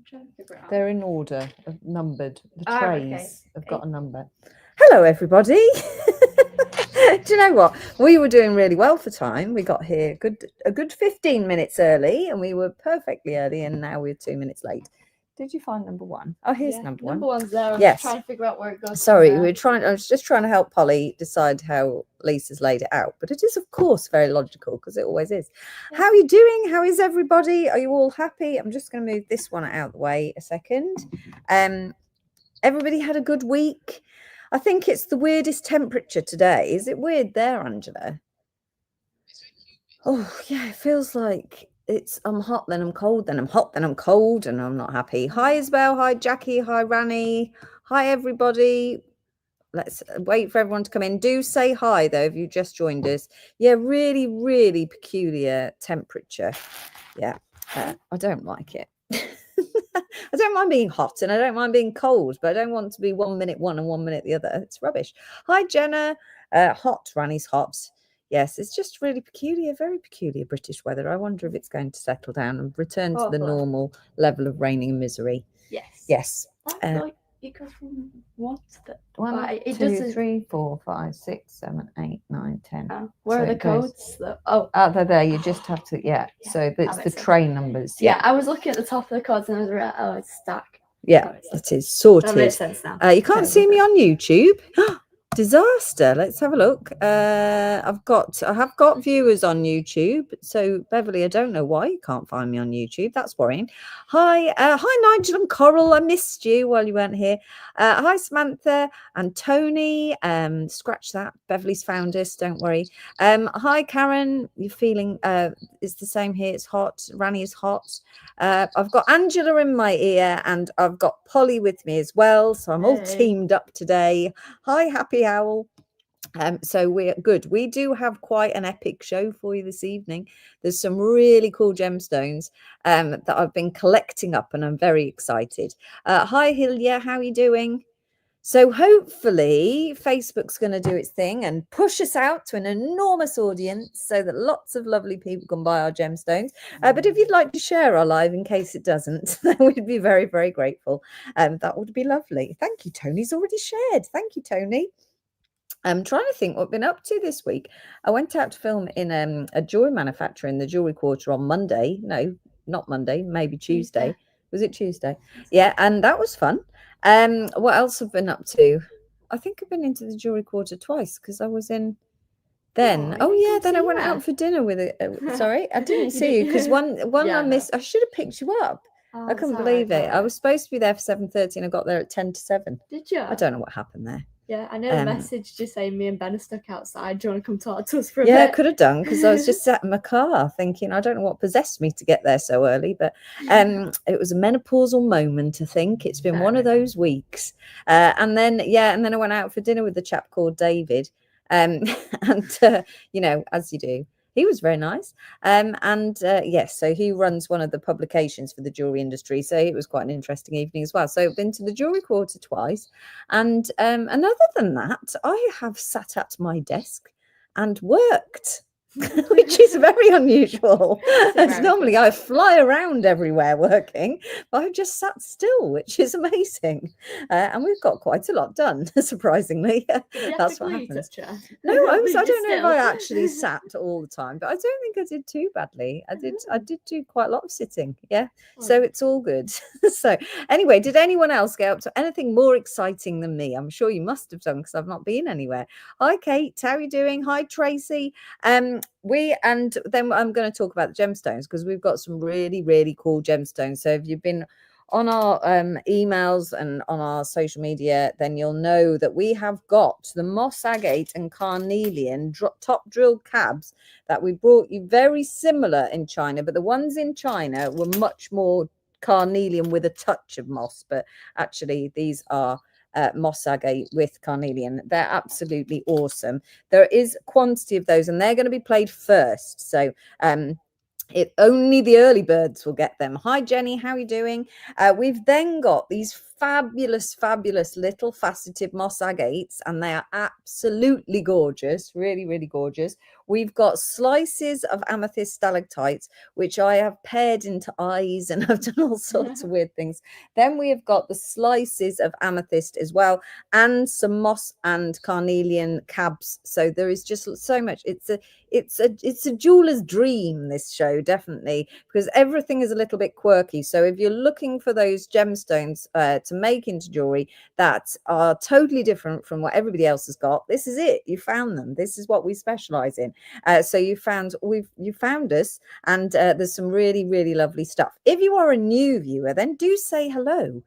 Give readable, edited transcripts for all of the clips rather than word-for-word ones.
trying to figure it out. They're in order, numbered. The trays have got a 8. number. Hello, everybody. Do you know what? We were doing really well for time. We got here a good 15 minutes early, and we were perfectly early, and now we're 2 minutes late. Did you find number one? Oh, here's number one. Number one's there. I'm Yes. trying to figure out where it goes. Sorry, I was just trying to help Polly decide how Lisa's laid it out. But it is, of course, very logical because it always is. Yeah. How are you doing? How is everybody? Are you all happy? I'm just going to move this one out of the way a second. Everybody had a good week. I think it's the weirdest temperature today. Is it weird there, Angela? Oh, yeah, it feels like I'm hot, then I'm cold, then I'm hot, then I'm cold, and I'm not happy. Hi, Isabel. Hi, Jackie. Hi, Rani. Hi, everybody. Let's wait for everyone to come in. Do say hi, though, if you just joined us. Yeah, really, really peculiar temperature. Yeah, I don't like it. I don't mind being hot and I don't mind being cold, but I don't want to be 1 minute one and 1 minute the other. It's rubbish. Hi, Jenna. Hot. Rani's hot. Yes, it's just really peculiar, very peculiar British weather. I wonder if it's going to settle down and return to the normal level of raining and misery. Yes. Yes. It goes from what? 1, 2, 3, 4, 5, 6, 7, 8, 9, 10. Where are the codes? They're there. You just have to, yeah. So it's the train numbers. Yeah, I was looking at the top of the codes and I was like, oh, it's stuck. Yeah, it is sorted. That makes sense now. You can't see me on YouTube. Disaster. Let's have a look. I have got viewers on YouTube. So Beverly, I don't know why you can't find me on YouTube. That's worrying. Hi Nigel and Coral. I missed you while you weren't here. Hi Samantha and Tony. Scratch that. Beverly's found us. Don't worry. Hi Karen. You're feeling? It's the same here. It's hot. Rani is hot. I've got Angela in my ear and I've got Polly with me as well. So I'm all teamed up today. Hi, Happy Owl. So we're good. We do have quite an epic show for you this evening. There's some really cool gemstones that I've been collecting up and I'm very excited. Hi, Hilya. How are you doing? So hopefully Facebook's going to do its thing and push us out to an enormous audience so that lots of lovely people can buy our gemstones. But if you'd like to share our live in case it doesn't, then we'd be very, very grateful. That would be lovely. Thank you, Tony's already shared. Thank you, Tony. I'm trying to think what I've been up to this week. I went out to film in a jewelry manufacturer in the Jewelry Quarter on Monday. No, not Monday, maybe Tuesday. Was it Tuesday? Yeah, and that was fun. What else have I been up to? I think I've been into the Jewelry Quarter twice because I was in then. Then I went out for dinner with it. Sorry, I didn't see you because one I missed. I should have picked you up. I couldn't believe it. I was supposed to be there for 7:30 and I got there at 10 to 7. Did you? I don't know what happened there. Yeah, I know the message just saying me and Ben are stuck outside. Do you want to come talk to us for a bit? Yeah, I could have done because I was just sat in my car thinking, I don't know what possessed me to get there so early, but it was a menopausal moment, I think. It's been one of those weeks. And then I went out for dinner with a chap called David. You know, as you do. He was very nice. Yes, so he runs one of the publications for the jewelry industry. So it was quite an interesting evening as well. So I've been to the Jewelry Quarter twice. And other than that, I have sat at my desk and worked. Which is very unusual. As normally I fly around everywhere working, but I've just sat still, which is amazing. And we've got quite a lot done, surprisingly. That's what happens. No, I don't know if I actually sat all the time, but I don't think I did too badly. I did do quite a lot of sitting. Yeah. So it's all good. So anyway, did anyone else get up to anything more exciting than me? I'm sure you must have done because I've not been anywhere. Hi, Kate. How are you doing? Hi, Tracy. Then I'm going to talk about the gemstones because we've got some really, really cool gemstones. So if you've been on our emails and on our social media, then you'll know that we have got the moss agate and carnelian top drilled cabs that we brought you, very similar in China, but the ones in China were much more carnelian with a touch of moss, but actually these are moss agate with carnelian. They're absolutely awesome. There is quantity of those and they're going to be played first, so only the early birds will get them. Hi Jenny, how are you doing? We've then got these fabulous, fabulous little faceted moss agates, and they are absolutely gorgeous, really, really gorgeous. We've got slices of amethyst stalactites, which I have paired into eyes, and I've done all sorts of weird things. Then we have got the slices of amethyst as well, and some moss and carnelian cabs. So there is just so much. It's a jeweler's dream, this show, definitely, because everything is a little bit quirky. So if you're looking for those gemstones to make into jewelry that are totally different from what everybody else has got, this is it. You found them. This is what we specialize in. So you found us, and there's some really, really lovely stuff. If you are a new viewer, then do say hello.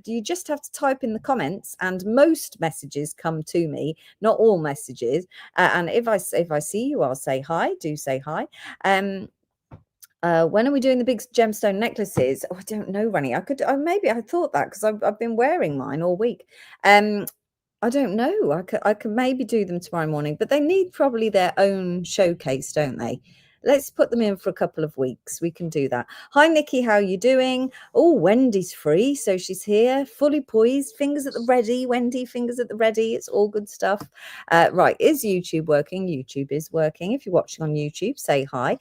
You just have to type in the comments, and most messages come to me, not all messages. And if I see you, I'll say hi. Do say hi. When are we doing the big gemstone necklaces? Oh, I don't know, Ronnie. Maybe I thought that because I've been wearing mine all week. I don't know. I could maybe do them tomorrow morning, but they need probably their own showcase, don't they? Let's put them in for a couple of weeks. We can do that. Hi, Nikki. How are you doing? Oh, Wendy's free. So she's here, fully poised, fingers at the ready. Wendy, fingers at the ready. It's all good stuff. Right. Is YouTube working? YouTube is working. If you're watching on YouTube, say hi.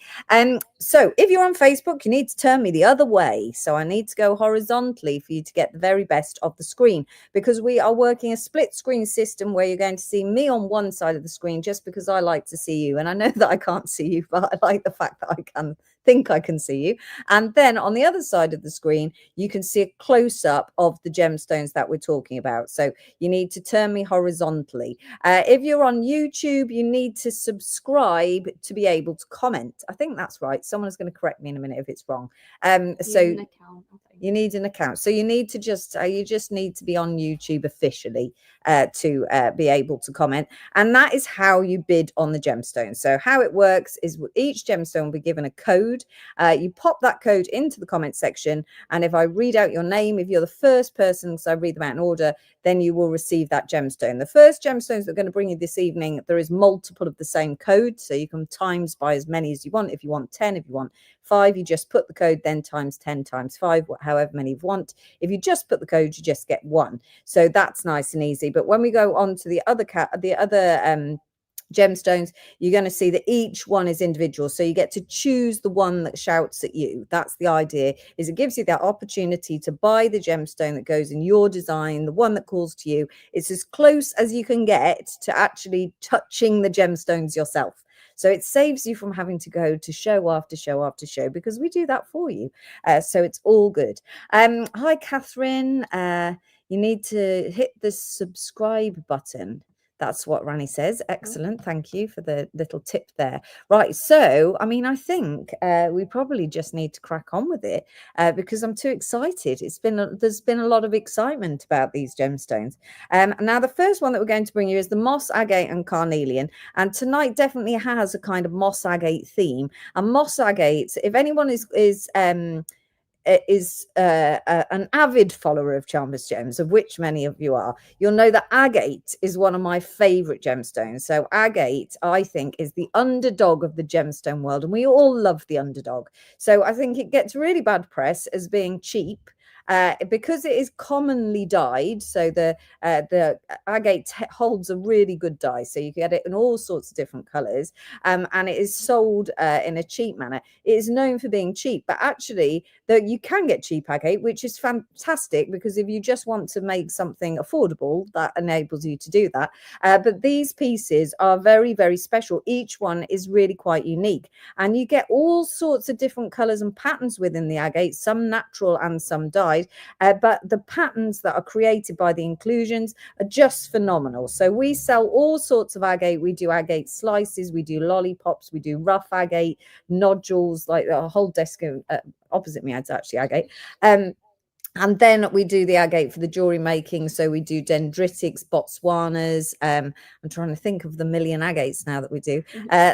So if you're on Facebook, you need to turn me the other way. So I need to go horizontally for you to get the very best of the screen, because we are working a split screen system where you're going to see me on one side of the screen just because I like to see you. And I know that I can't see you, but I like the fact that I can see you. And then on the other side of the screen, you can see a close-up of the gemstones that we're talking about. So you need to turn me horizontally. If you're on YouTube, you need to subscribe to be able to comment. I think that's right. Someone's going to correct me in a minute if it's wrong. You need an account. So you need to you just need to be on YouTube officially to be able to comment. And that is how you bid on the gemstone. So how it works is each gemstone will be given a code. You pop that code into the comment section. And if I read out your name, if you're the first person, because I read them out in order, then you will receive that gemstone. The first gemstones that are going to bring you this evening, there is multiple of the same code. So you can times by as many as you want. If you want 10, if you want 5, you just put the code, then times 10 times 5, however many you want. If you just put the code, you just get 1. So that's nice and easy. But when we go on to the other gemstones, you're going to see that each one is individual. So you get to choose the one that shouts at you. That's the idea, is it gives you that opportunity to buy the gemstone that goes in your design, the one that calls to you. It's as close as you can get to actually touching the gemstones yourself. So it saves you from having to go to show after show after show, because we do that for you. So it's all good. Hi, Catherine. You need to hit the subscribe button. That's what Rani says. Excellent. Thank you for the little tip there. Right. So, I mean, I think we probably just need to crack on with it because I'm too excited. There's been a lot of excitement about these gemstones. Now, the first one that we're going to bring you is the moss, agate and carnelian. And tonight definitely has a kind of moss agate theme. And moss agates, if anyone is an avid follower of Chalmers Gems, of which many of you are, you'll know that agate is one of my favorite gemstones. So agate, I think, is the underdog of the gemstone world, and we all love the underdog. So I think it gets really bad press as being cheap. Because it is commonly dyed, so the agate holds a really good dye, so you get it in all sorts of different colors, and it is sold in a cheap manner. It is known for being cheap, but actually you can get cheap agate, which is fantastic, because if you just want to make something affordable, that enables you to do that. But these pieces are very, very special. Each one is really quite unique, and you get all sorts of different colors and patterns within the agate, some natural and some dyed. But the patterns that are created by the inclusions are just phenomenal. So we sell all sorts of agate. We do agate slices, we do lollipops, we do rough agate, nodules, like a whole desk opposite me is actually agate. And then we do the agate for the jewelry making. So we do dendritics, Botswanas. I'm trying to think of the million agates now that we do.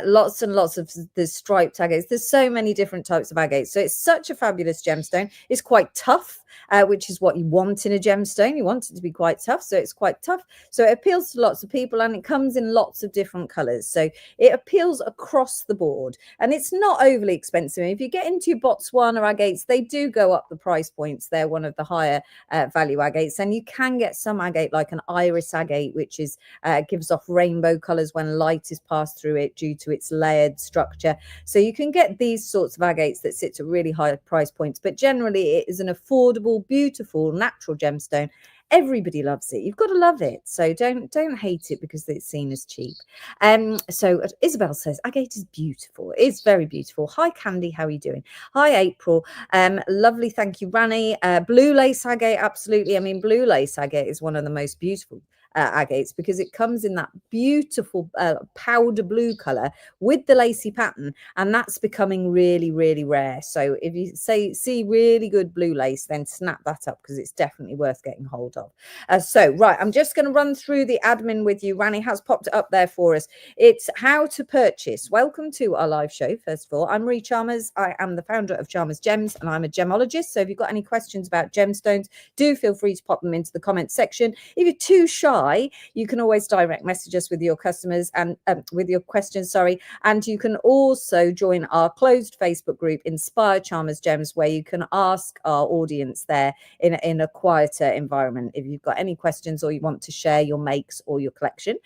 Lots and lots of the striped agates. There's so many different types of agates. So it's such a fabulous gemstone. It's quite tough, which is what you want in a gemstone. You want it to be quite tough. So it's quite tough. So it appeals to lots of people, and it comes in lots of different colors. So it appeals across the board, and it's not overly expensive. If you get into your Botswana agates, they do go up the price points. They're one of of the higher value agates. And you can get some agate like an iris agate, which is gives off rainbow colors when light is passed through it due to its layered structure. So you can get these sorts of agates that sit at really high price points, but generally it is an affordable, beautiful, natural gemstone. Everybody loves it. You've got to love it. So don't hate it because it's seen as cheap. So Isabel says agate is beautiful. It is very beautiful. Hi Candy, how are you doing? Hi April. Lovely, thank you, Rani. Blue lace agate, absolutely. I mean, blue lace agate is one of the most beautiful agates because it comes in that beautiful powder blue color with the lacy pattern, and that's becoming really, really rare. So if you see really good blue lace, then snap that up because it's definitely worth getting hold of. So right, I'm just going to run through the admin with you. Rani has popped it up there for us. It's how to purchase. Welcome to our live show. First of all, I'm Marie Chalmers. I am the founder of Chalmers Gems, and I'm a gemologist. So if you've got any questions about gemstones, do feel free to pop them into the comments section. If you're too shy, you can always direct message us with your customers and with your questions, sorry. And you can also join our closed Facebook group, Inspire Chalmers Gems, where you can ask our audience there in a quieter environment if you've got any questions or you want to share your makes or your collection.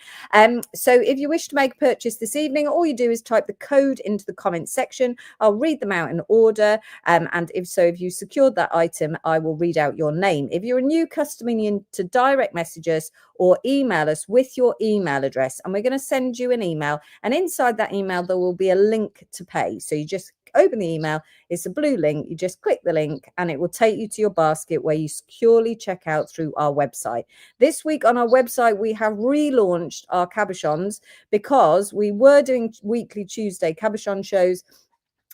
So if you wish to make a purchase this evening, all you do is type the code into the comments section. I'll read them out in order. And if you secured that item, I will read out your name. If you're a new customer, you need to direct message us or email us with your email address, and we're going to send you an email, and inside that email there will be a link to pay. So you just open the email, it's a blue link, you just click the link and it will take you to your basket where you securely check out through our website. This week on our website we have relaunched our cabochons because we were doing weekly Tuesday cabochon shows.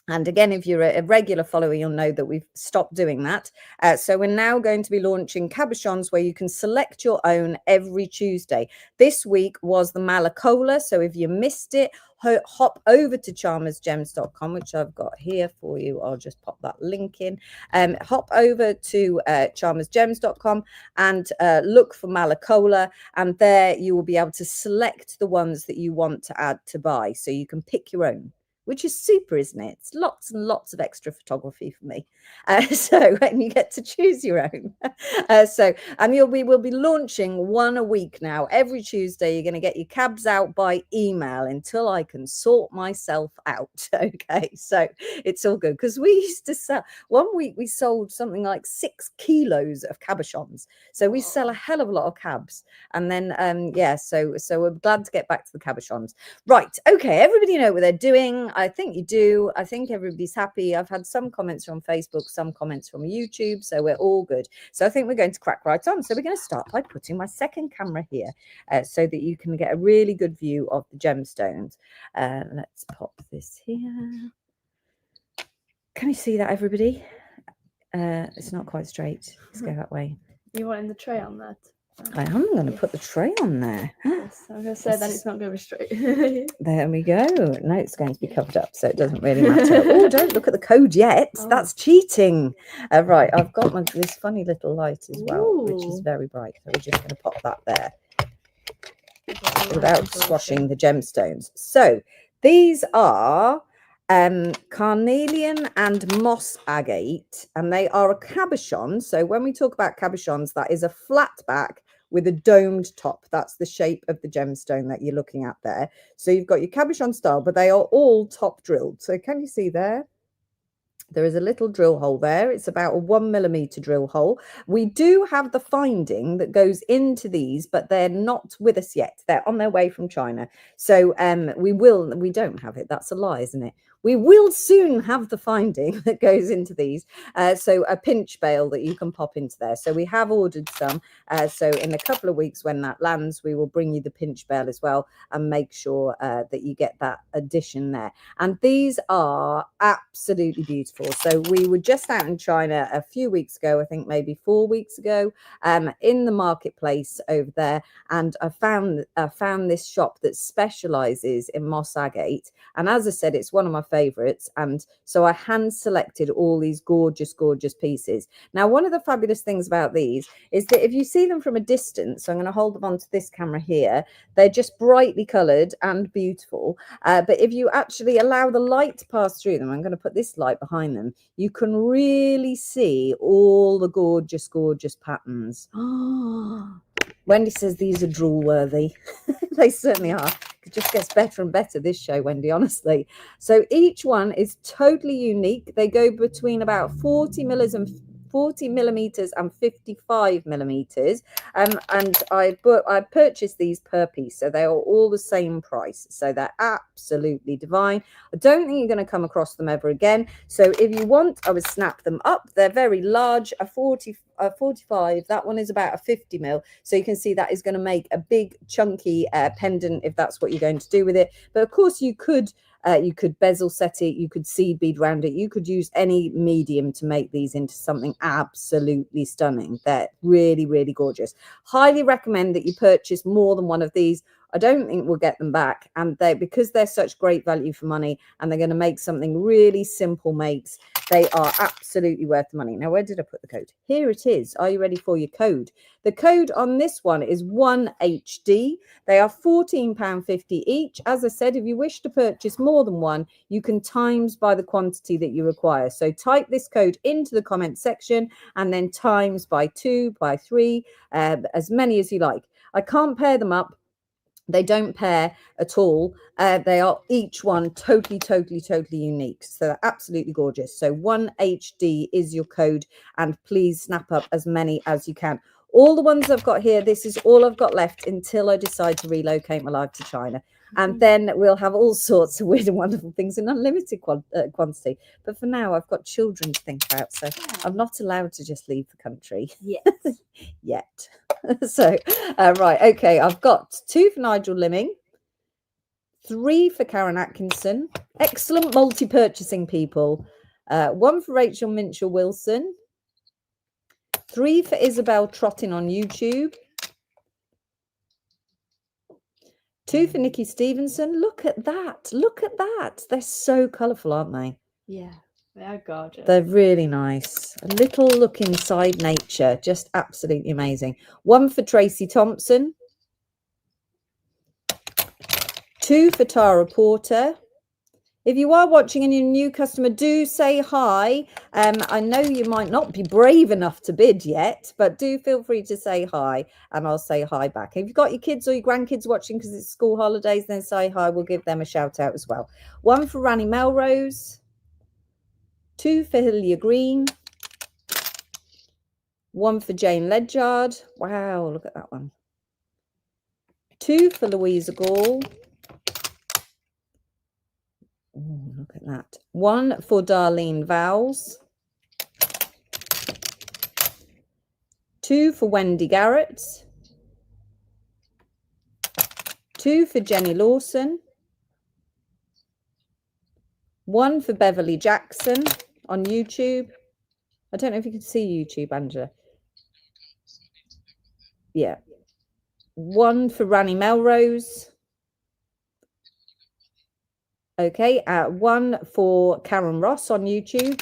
And again, if you're a regular follower, you'll know that we've stopped doing that. So we're now going to be launching cabochons where you can select your own every Tuesday. This week was the Malacola. So if you missed it, hop over to chalmersgems.com, which I've got here for you. I'll just pop that link in. Hop over to chalmersgems.com and look for Malacola. And there you will be able to select the ones that you want to add to buy. So you can pick your own, which is super, isn't it? It's lots and lots of extra photography for me. And you get to choose your own. We will be launching one a week now. Every Tuesday, you're going to get your cabs out by email until I can sort myself out. Okay, so it's all good because we used to sell, one week we sold something like 6 kilos of cabochons. So we sell a hell of a lot of cabs. And then, so we're glad to get back to the cabochons. Right, okay, everybody know what they're doing. I think you do. I think everybody's happy. I've had some comments from Facebook, some comments from YouTube, so we're all good. So I think we're going to crack right on. So we're going to start by putting my second camera here so that you can get a really good view of the gemstones. Let's pop this here. Can you see that, everybody? It's not quite straight. Let's go that way. You wanting the tray on that? I am going to put the tray on there. Yes, I was going to say that it's not going to be straight. There we go. No, it's going to be covered up, so it doesn't really matter. Oh, don't look at the code yet. Oh. That's cheating. Right, I've got this funny little light as well, which is very bright. So we're just going to pop that there without squashing the gemstones. So these are Carnelian and moss agate, and they are a cabochon. So when we talk about cabochons, that is a flat back with a domed top. That's the shape of the gemstone that you're looking at there. So you've got your cabochon style, but they are all top drilled. So can you see there? There is a little drill hole there. It's about a 1 millimeter drill hole. We do have the finding that goes into these, but they're not with us yet. They're on their way from China. So we don't have it. That's a lie, isn't it? We will soon have the finding that goes into these. So a pinch bale that you can pop into there. So we have ordered some. So in a couple of weeks when that lands, we will bring you the pinch bale as well and make sure that you get that addition there. And these are absolutely beautiful. So we were just out in China a few weeks ago, I think maybe 4 weeks ago, in the marketplace over there. And I found this shop that specializes in moss agate. And as I said, it's one of my favorites. And so I hand selected all these gorgeous, gorgeous pieces. Now, one of the fabulous things about these is that if you see them from a distance, so I'm going to hold them onto this camera here, they're just brightly coloured and beautiful. But if you actually allow the light to pass through them, I'm going to put this light behind them, you can really see all the gorgeous, gorgeous patterns. Wendy says these are drool worthy. They certainly are. It just gets better and better, this show, Wendy, honestly. So each one is totally unique. They go between about 40 millimeters and 55 millimeters. And I purchased these per piece, so they are all the same price. So they're absolutely divine. I don't think you're going to come across them ever again. So if you want, I would snap them up. They're very large, a 45. That one is about a 50 mil. So you can see that is going to make a big chunky pendant if that's what you're going to do with it. But of course you could bezel set it, you could seed bead round it, you could use any medium to make these into something absolutely stunning. They're really, really gorgeous. Highly recommend that you purchase more than one of these. I don't think we'll get them back, and because they're such great value for money and they're going to make something really simple makes, they are absolutely worth the money. Now, where did I put the code? Here it is. Are you ready for your code? The code on this one is 1HD. They are £14.50 each. As I said, if you wish to purchase more than one, you can times by the quantity that you require. So type this code into the comment section and then times by 2, by 3, as many as you like. I can't pair them up. They don't pair at all. They are each one totally unique. So they're absolutely gorgeous. So 1HD is your code, and please snap up as many as you can. All the ones I've got here, this is all I've got left until I decide to relocate my life to China. And then we'll have all sorts of weird and wonderful things in unlimited quantity. But for now, I've got children to think about. So I'm not allowed to just leave the country. Yes. Yet. So, right. Okay. I've got 2 for Nigel Limming, 3 for Karen Atkinson. Excellent multi-purchasing people. 1 for Rachel Minchell Wilson. 3 for Isabel Trotting on YouTube. 2 for Nikki Stevenson. Look at that. Look at that. They're so colourful, aren't they? Yeah, they are gorgeous. They're really nice. A little look inside nature. Just absolutely amazing. 1 for Tracy Thompson. 2 for Tara Porter. If you are watching and you're a new customer, do say hi. I know you might not be brave enough to bid yet, but do feel free to say hi and I'll say hi back. If you've got your kids or your grandkids watching because it's school holidays, then say hi. We'll give them a shout out as well. 1 for Rani Melrose. 2 for Hillia Green. 1 for Jane Ledyard. Wow, look at that one. 2 for Louisa Gall. Oh, look at that. 1 for Darlene Vowles. 2 for Wendy Garrett. 2 for Jenny Lawson. 1 for Beverly Jackson on YouTube. I don't know if you can see YouTube, Angela. Yeah. 1 for Rani Melrose. Okay, 1 for Karen Ross on YouTube.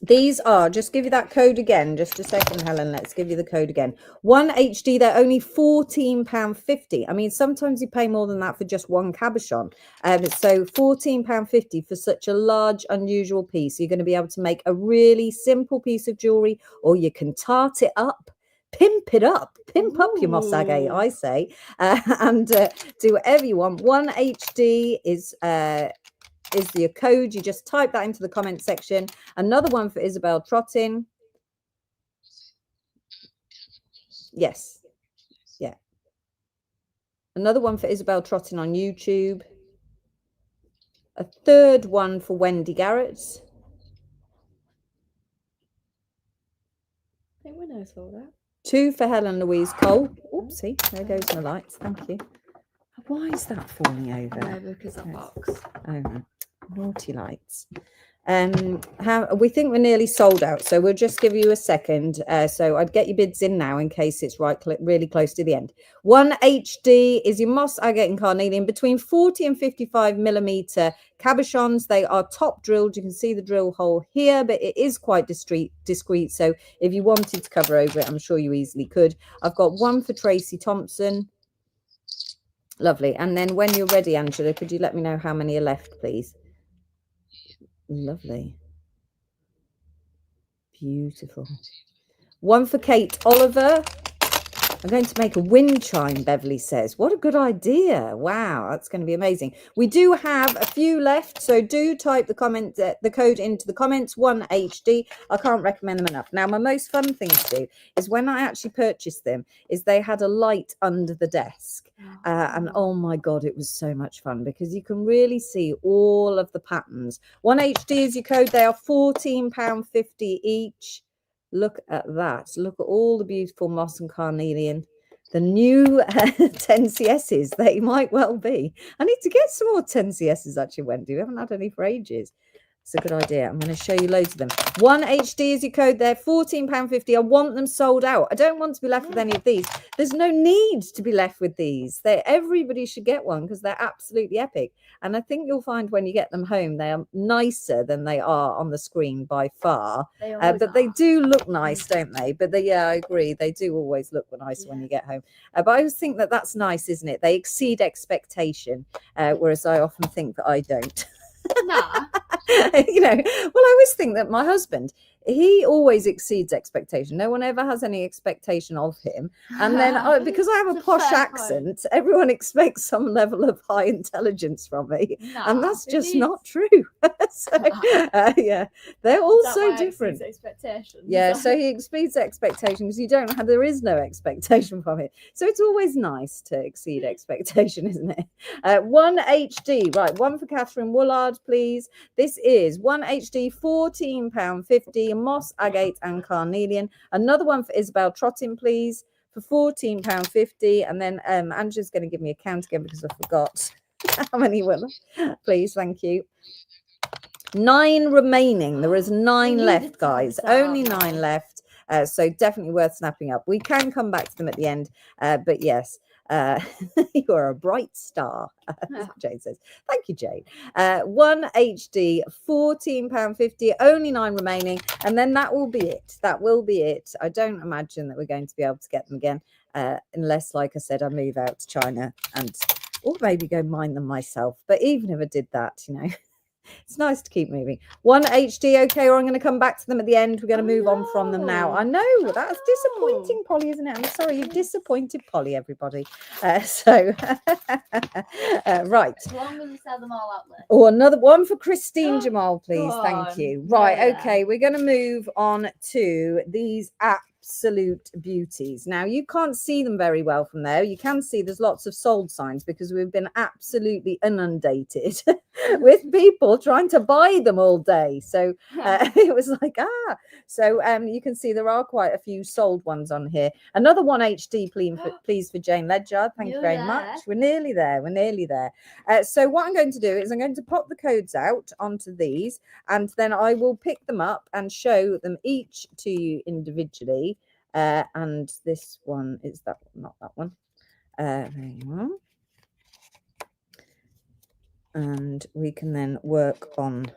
These are, just give you that code again, just a second, Helen, let's give you the code again. 1HD, they're only £14.50. I mean, sometimes you pay more than that for just one cabochon. So £14.50 for such a large, unusual piece. You're going to be able to make a really simple piece of jewellery, or you can tart it up. Pimp it up, pimp up your moss agate, I say, and do whatever you want. 1HD is your code. You just type that into the comment section. Another one for Isabel Trotting. Yes, yeah. Another one for Isabel Trotting on YouTube. A 3rd one for Wendy Garrett. I think we know all that. 2 for Helen Louise Cole. Oopsie, there goes my lights. Thank you. Why is that falling over? No, because that box. Oh, no. Naughty lights. We think we're nearly sold out, so we'll just give you a second. So I'd get your bids in now in case it's really close to the end. 1 HD is your moss, agate and carnelian between 40 and 55 millimeter cabochons. They are top drilled. You can see the drill hole here, but it is quite discreet. So if you wanted to cover over it, I'm sure you easily could. I've got one for Tracy Thompson. Lovely. And then when you're ready, Angela, could you let me know how many are left, please? Lovely. Beautiful. One for Kate Oliver. I'm going to make a wind chime, Beverly says. What a good idea. Wow, that's going to be amazing. We do have a few left, so do type the code into the comments, 1HD. I can't recommend them enough. Now, my most fun thing to do is when I actually purchased them, is they had a light under the desk. And oh my God, it was so much fun because you can really see all of the patterns. 1HD is your code. They are £14.50 each. Look at that. Look at all the beautiful moss and carnelian. The new 10CSs, they might well be. I need to get some more 10CSs actually, Wendy. We haven't had any for ages. It's a good idea. I'm going to show you loads of them. 1HD is your code there, £14.50. I want them sold out. I don't want to be left with any of these. There's no need to be left with these. Everybody should get one because they're absolutely epic. And I think you'll find when you get them home, they are nicer than they are on the screen by far. But they do look nice, don't they? But yeah, I agree. They do always look nice when you get home. But I always think that that's nice, isn't it? They exceed expectation, whereas I often think that I don't. Nah. You know, well, I always think that my husband, he always exceeds expectation. No one ever has any expectation of him. And then because I have a posh accent, everyone expects some level of high intelligence from me. And that's just not true. So, yeah, they're all so different. Yeah, so he exceeds expectations. There is no expectation from it. So it's always nice to exceed expectation, isn't it? 1 HD, right, one for Catherine Woolard, please. This is 1 HD, £14.50, moss, agate and carnelian. Another one for Isabel Trottin, please, for £14.50. And then Angela's going to give me a count again because I forgot how many were there. Please, thank you. 9 remaining. There is 9 left, guys. Only 9 left. So definitely worth snapping up. We can come back to them at the end. But yes, you are a bright star, as Jane says. Thank you, Jane. 1 HD, £14.50. Only 9 remaining. And then that will be it. That will be it. I don't imagine that we're going to be able to get them again unless, like I said, I move out to China or maybe go mine them myself. But even if I did that, you know, it's nice to keep moving. 1 HD, okay, or I'm going to come back to them at the end. We're going to move on from them now. I know, that's disappointing, Polly, isn't it? I'm sorry, you've disappointed Polly, everybody. Right. As long as we sell them all out there. Oh, another one for Christine Jamal, please. Thank you. Right, okay, we're going to move on to these absolute beauties. Now, you can't see them very well from there. You can see there's lots of sold signs because we've been absolutely inundated with people trying to buy them all day. So it was like, So you can see there are quite a few sold ones on here. Another 1 HD, please, for Jane Ledyard. Thank you very much. We're nearly there. We're nearly there. So what I'm going to do is I'm going to pop the codes out onto these, and then I will pick them up and show them each to you individually. And this one is that one, not that one. There you are. And we can then work on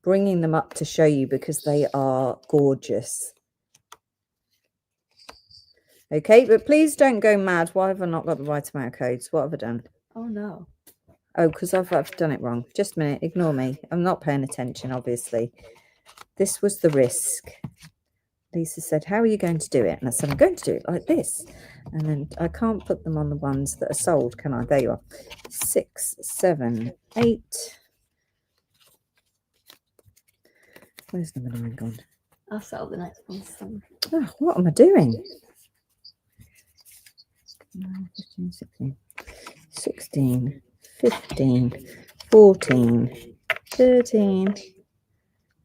bringing them up to show you because they are gorgeous. Okay, but please don't go mad. Why have I not got the right amount of codes? What have I done? Oh, no. Oh, because I've done it wrong. Just a minute. Ignore me. I'm not paying attention, obviously. This was the risk. Lisa said, how are you going to do it? And I said, I'm going to do it like this. And then I can't put them on the ones that are sold, can I? There you are. 6, 7, 8. Where's number 9 gone? I'll sell the next one. Oh, what am I doing? 9, 15, 16, 16, 15, 14, 13.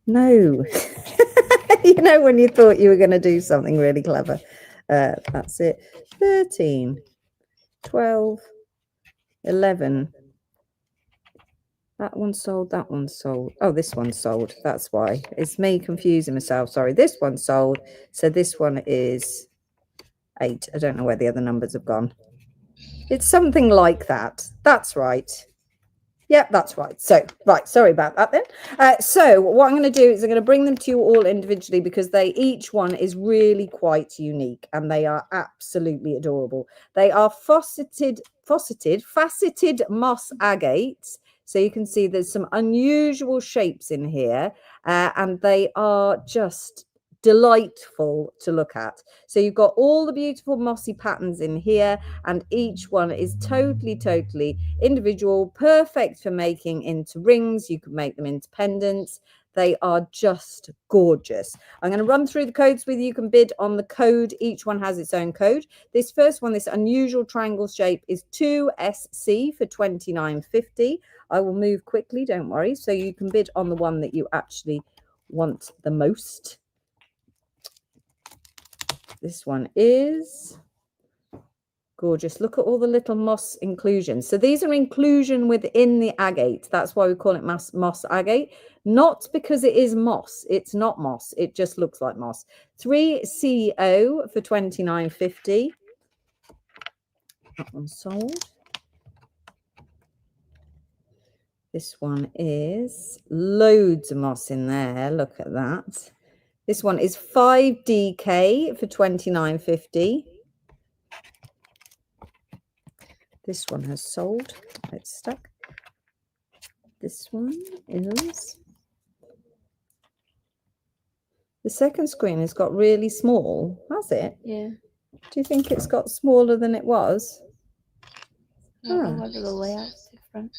No. You know when you thought you were going to do something really clever. That's it. 13, 12, 11, That one's sold, that one's sold. Oh, this one's sold. That's why. It's me confusing myself. Sorry, this one's sold. So this one is 8. I don't know where the other numbers have gone. It's something like that. That's right. Yep, that's right. So, right, sorry about that then. So what I'm going to do is I'm going to bring them to you all individually because each one is really quite unique and they are absolutely adorable. They are faceted moss agates. So you can see there's some unusual shapes in here and they are just delightful to look at. So you've got all the beautiful mossy patterns in here and each one is totally individual, perfect for making into rings. You can make them into pendants. They are just gorgeous. I'm going to run through the codes with you. You can bid on the code. Each one has its own code. This first one, this unusual triangle shape, is 2SC for $29.50. I will move quickly, don't worry. So you can bid on the one that you actually want the most. This one is gorgeous. Look at all the little moss inclusions. So these are inclusion within the agate. That's why we call it moss agate. Not because it is moss. It's not moss. It just looks like moss. 3CO for $29.50. That one's sold. This one is loads of moss in there. Look at that. This one is 5DK for $29.50. This one has sold. It's stuck. This one is... The second screen has got really small. Has it? Yeah. Do you think it's got smaller than it was? I don't know whether the layout's different.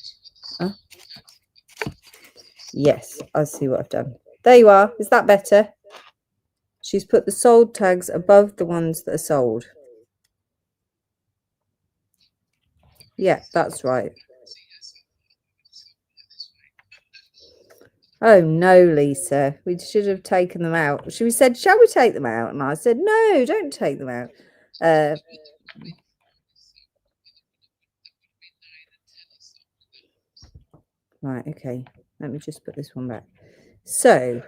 Yes, I see what I've done. There you are. Is that better? She's put the sold tags above the ones that are sold. Yeah, that's right. Oh no, Lisa, we should have taken them out. She said, shall we take them out? And I said, no, don't take them out. Right, okay. Let me just put this one back. So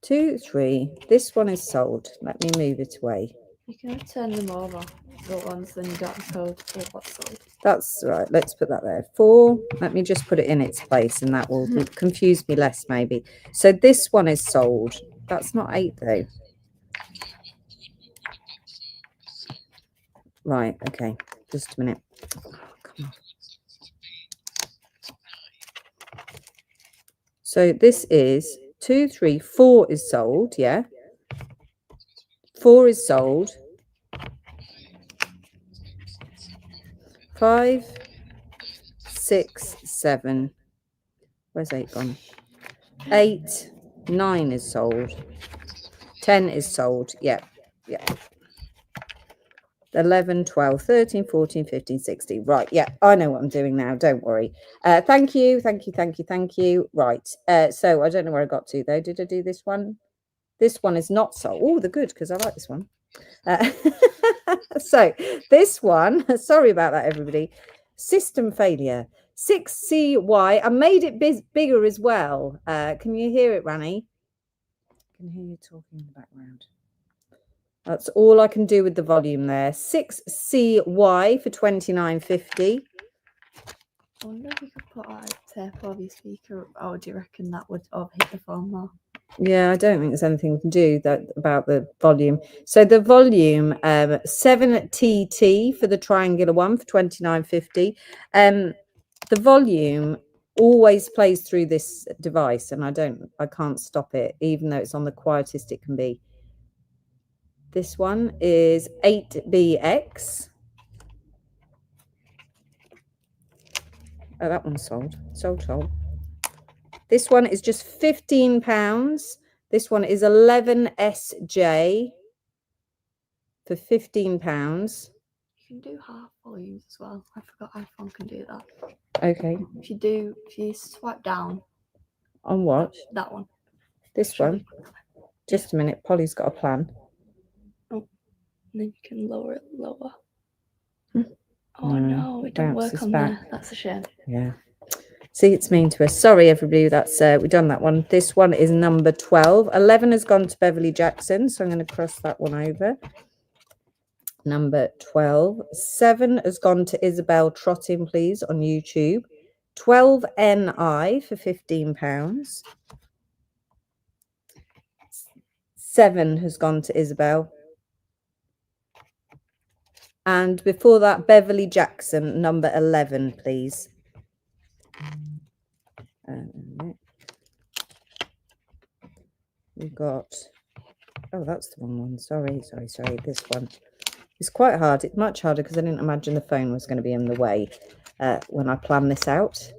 2, 3. This one is sold. Let me move it away. You can turn them over, the ones, then you got the code for what's sold. That's right. Let's put that there. 4. Let me just put it in its place and that will confuse me less maybe. So this one is sold. That's not 8 though. Right, okay. Just a minute. Oh, come on. So this is 2, 3, 4 is sold, yeah. 4 is sold. 5, 6, 7. Where's 8 gone? 8, 9 is sold. 10 is sold. Yeah. 11, 12, 13, 14, 15, 16. Right. Yeah, I know what I'm doing now. Don't worry. Thank you. Right. So I don't know where I got to though. Did I do this one? This one is not sold. Oh, they're good because I like this one. So this one, sorry about that, everybody. System failure. 6CY. I made it bigger as well. Can you hear it, Rani? I can hear you talking in the background. That's all I can do with the volume there. 6CY for $29.50. I wonder if you could put a tape over your speaker, or do you reckon that would hit the phone more? Yeah, I don't think there's anything we can do about the volume. So the volume, 7TT for the triangular one for $29.50. The volume always plays through this device, and I can't stop it, even though it's on the quietest it can be. This one is 8BX. Oh, that one's sold. Sold. This one is just £15. This one is 11SJ for £15. You can do half volumes as well. I forgot iPhone can do that. Okay. If you swipe down. On what? That one. This one. Just a minute. Polly's got a plan. Oh, and then you can lower it lower. Hmm. Oh no, it don't work on back. there. That's a shame. Yeah. See, it's mean to us. Sorry, everybody. That's we've done that one. This one is number 12. 11 has gone to Beverly Jackson, so I'm going to cross that one over. Number 12. 7 has gone to Isabel Trottin, please, on YouTube. 12NI for £15. 7 has gone to Isabel. And before that, Beverly Jackson, number 11, please. We've got, oh, that's the wrong one. Sorry. This one. It's quite hard. It's much harder because I didn't imagine the phone was going to be in the way when I planned this out.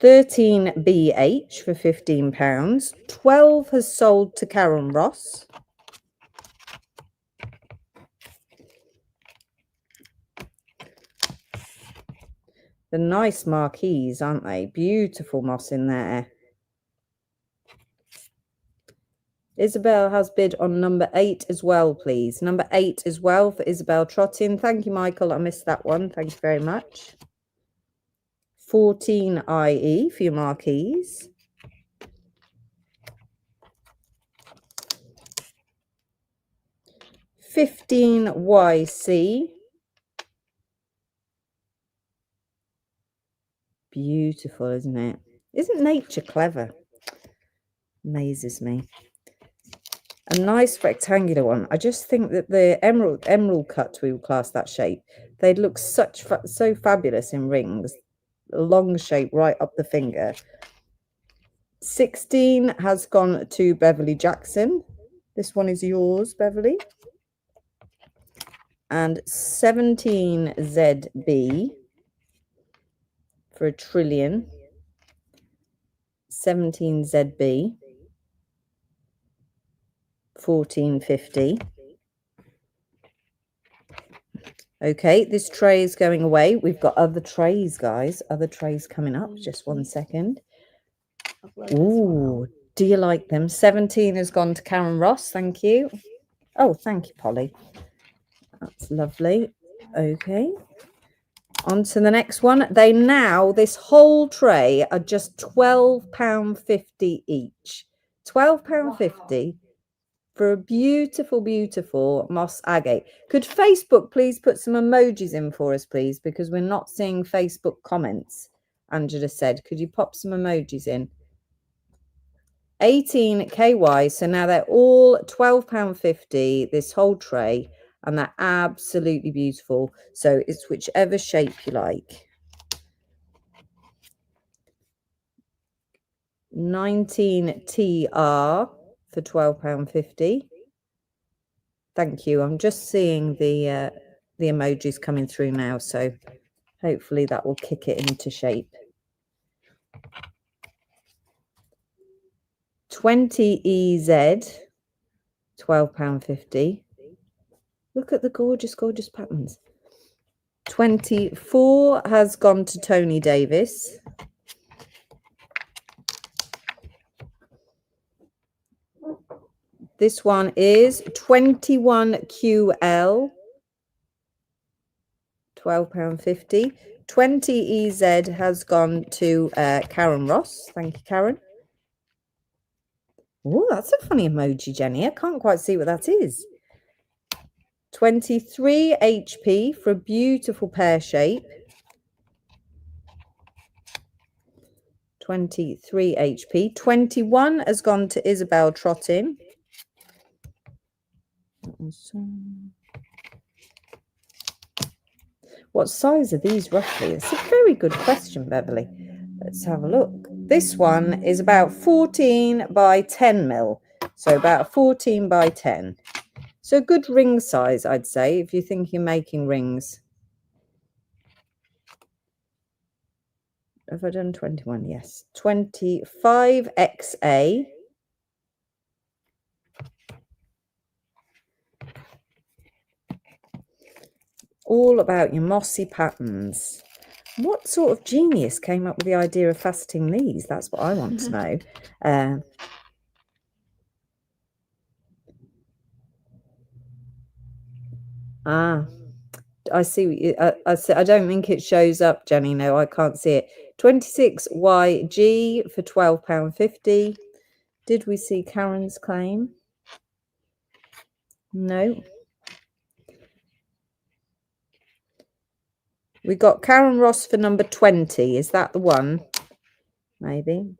13BH for £15. 12 has sold to Karen Ross. The nice marquees, aren't they? Beautiful moss in there. Isabel has bid on number 8 as well, please. Number 8 as well for Isabel Trottin. Thank you, Michael. I missed that one. Thank you very much. 14 IE for your marquees. 15 YC. Beautiful, isn't it? Isn't nature clever? Amazes me. A nice rectangular one. I just think that the emerald cut, we would class that shape. They'd look so fabulous in rings. A long shape right up the finger. 16 has gone to Beverly Jackson. This one is yours, Beverly. And 17 ZB for a trillion. 17 ZB. 1450. Okay, this tray is going away. We've got other trays, guys. Other trays coming up. Just 1 second. Ooh, do you like them? 17 has gone to Karen Ross. Thank you. Oh, thank you, Polly. That's lovely. Okay. On to the next one. They now, this whole tray are just £12.50 each. £12.50. For a beautiful, beautiful moss agate. Could Facebook please put some emojis in for us, please? Because we're not seeing Facebook comments, Angela said. Could you pop some emojis in? 18 KY. So now they're all £12.50, this whole tray. And they're absolutely beautiful. So it's whichever shape you like. 19 TR for £12.50. Thank you. I'm just seeing the emojis coming through now, so hopefully that will kick it into shape. 20 EZ, £12.50. Look at the gorgeous, gorgeous patterns. 24 has gone to Tony Davis. 'This one is 21QL, £12.50. 20 EZ has gone to Karen Ross. Thank you, Karen. Oh, that's a funny emoji, Jenny. I can't quite see what that is. 23 HP for a beautiful pear shape. 23 HP. 21 has gone to Isabel Trottin. What size are these roughly? It's a very good question, Beverly. Let's have a look. This one is about 14 by 10 mil. So about 14 by 10. So good ring size, I'd say, if you think you're making rings. Have I done 21? Yes. 25XA. All about your mossy patterns. What sort of genius came up with the idea of faceting these? That's what I want to know. I see. I don't think it shows up, Jenny. No, I can't see it. 26YG for £12.50. Did we see Karen's claim? No. We got Karen Ross for number 20. Is that the one? Maybe.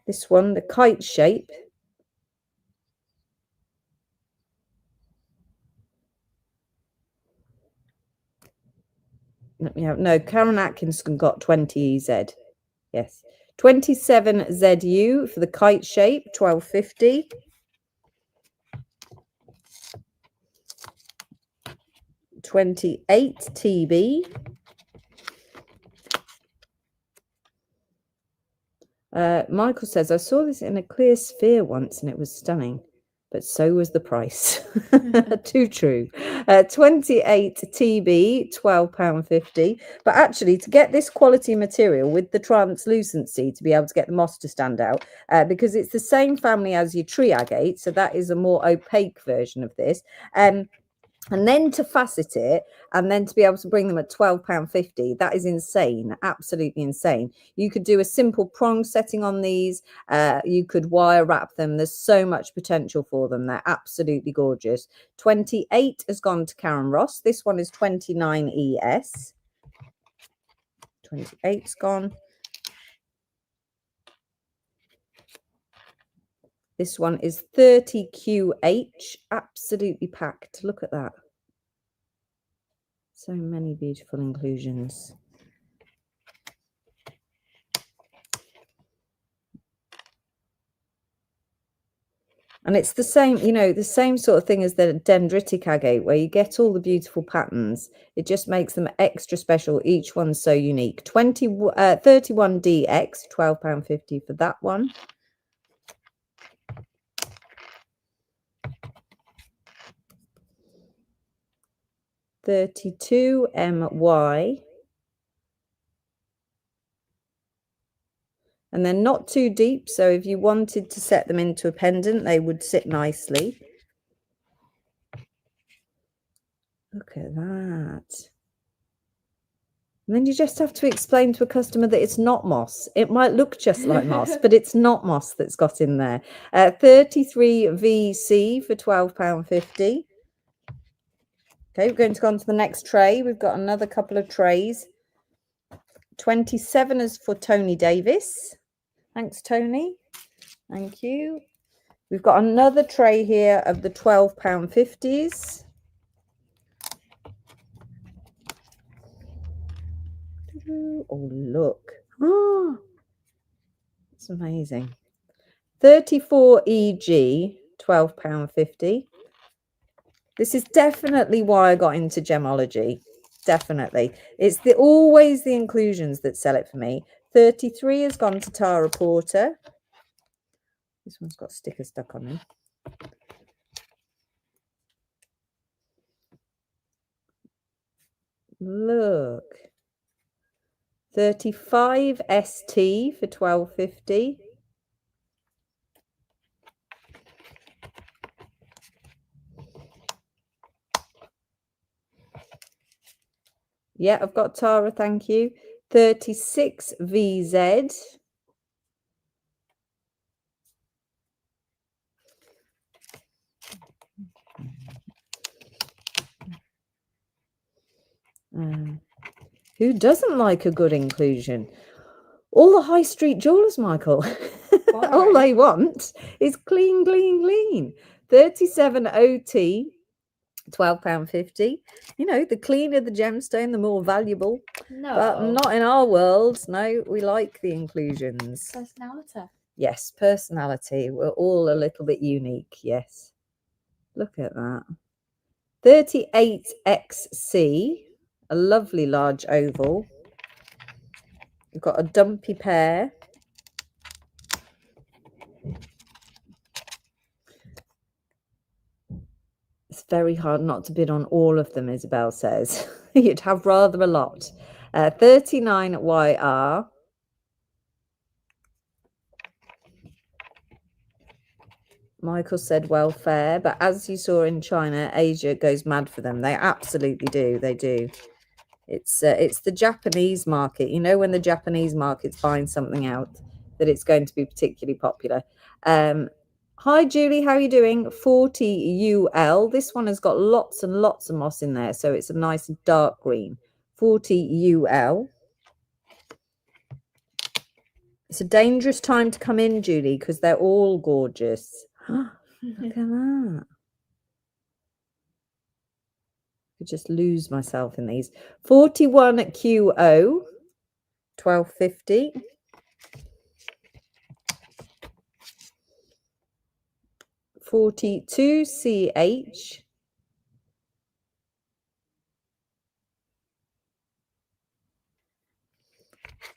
This one, the kite shape. Let me have, no, Karen Atkinson got 20 EZ. Yes. 27ZU for the kite shape, £12.50. 28 TB. Michael says, I saw this in a clear sphere once and it was stunning, but so was the price. Too true. 28 TB, £12.50. But actually, to get this quality material with the translucency, to be able to get the moss to stand out, because it's the same family as your tree agate, so that is a more opaque version of this. And then to facet it, and then to be able to bring them at £12.50, that is insane, absolutely insane. You could do a simple prong setting on these. You could wire wrap them. There's so much potential for them. They're absolutely gorgeous. 28 has gone to Karen Ross. This one is 29 ES. 28's gone. This one is 30 QH, absolutely packed. Look at that. So many beautiful inclusions. And it's the same, you know, the same sort of thing as the dendritic agate, where you get all the beautiful patterns. It just makes them extra special. Each one's so unique. 31DX, £12.50 for that one. 32 MY. And they're not too deep, so if you wanted to set them into a pendant, they would sit nicely. Look at that. And then you just have to explain to a customer that it's not moss. It might look just like moss, but it's not moss that's got in there. 33 VC for £12.50. Okay, we're going to go on to the next tray. We've got another couple of trays. 27 is for Tony Davis. Thanks, Tony. Thank you. We've got another tray here of the £12.50s. Oh, look. Oh, it's amazing. 34 EG, £12.50. This is definitely why I got into gemology. Definitely. It's always the inclusions that sell it for me. 33 has gone to Tara Porter. This one's got stickers stuck on them. Look. 35 ST for £12.50. Yeah, I've got Tara, thank you. 36 VZ. Who doesn't like a good inclusion? All the high street jewelers, Michael. All they want is clean, clean, clean. 37 OT. £12.50. You know, the cleaner the gemstone, the more valuable. No. But not in our world. No, we like the inclusions. Personality. Yes, personality. We're all a little bit unique. Yes. Look at that. 38XC. A lovely large oval. We've got a dumpy pair. It's very hard not to bid on all of them, Isabel says. You'd have rather a lot. 39YR. Michael said welfare, but as you saw in China, Asia goes mad for them. They absolutely do. They do. It's the Japanese market. You know, when the Japanese market's buying something out, that it's going to be particularly popular. Hi, Julie. How are you doing? 40 UL. This one has got lots and lots of moss in there, so it's a nice dark green. 40 UL. It's a dangerous time to come in, Julie, because they're all gorgeous. Look at that. I could just lose myself in these. 41 QO, 1250. 42 CH.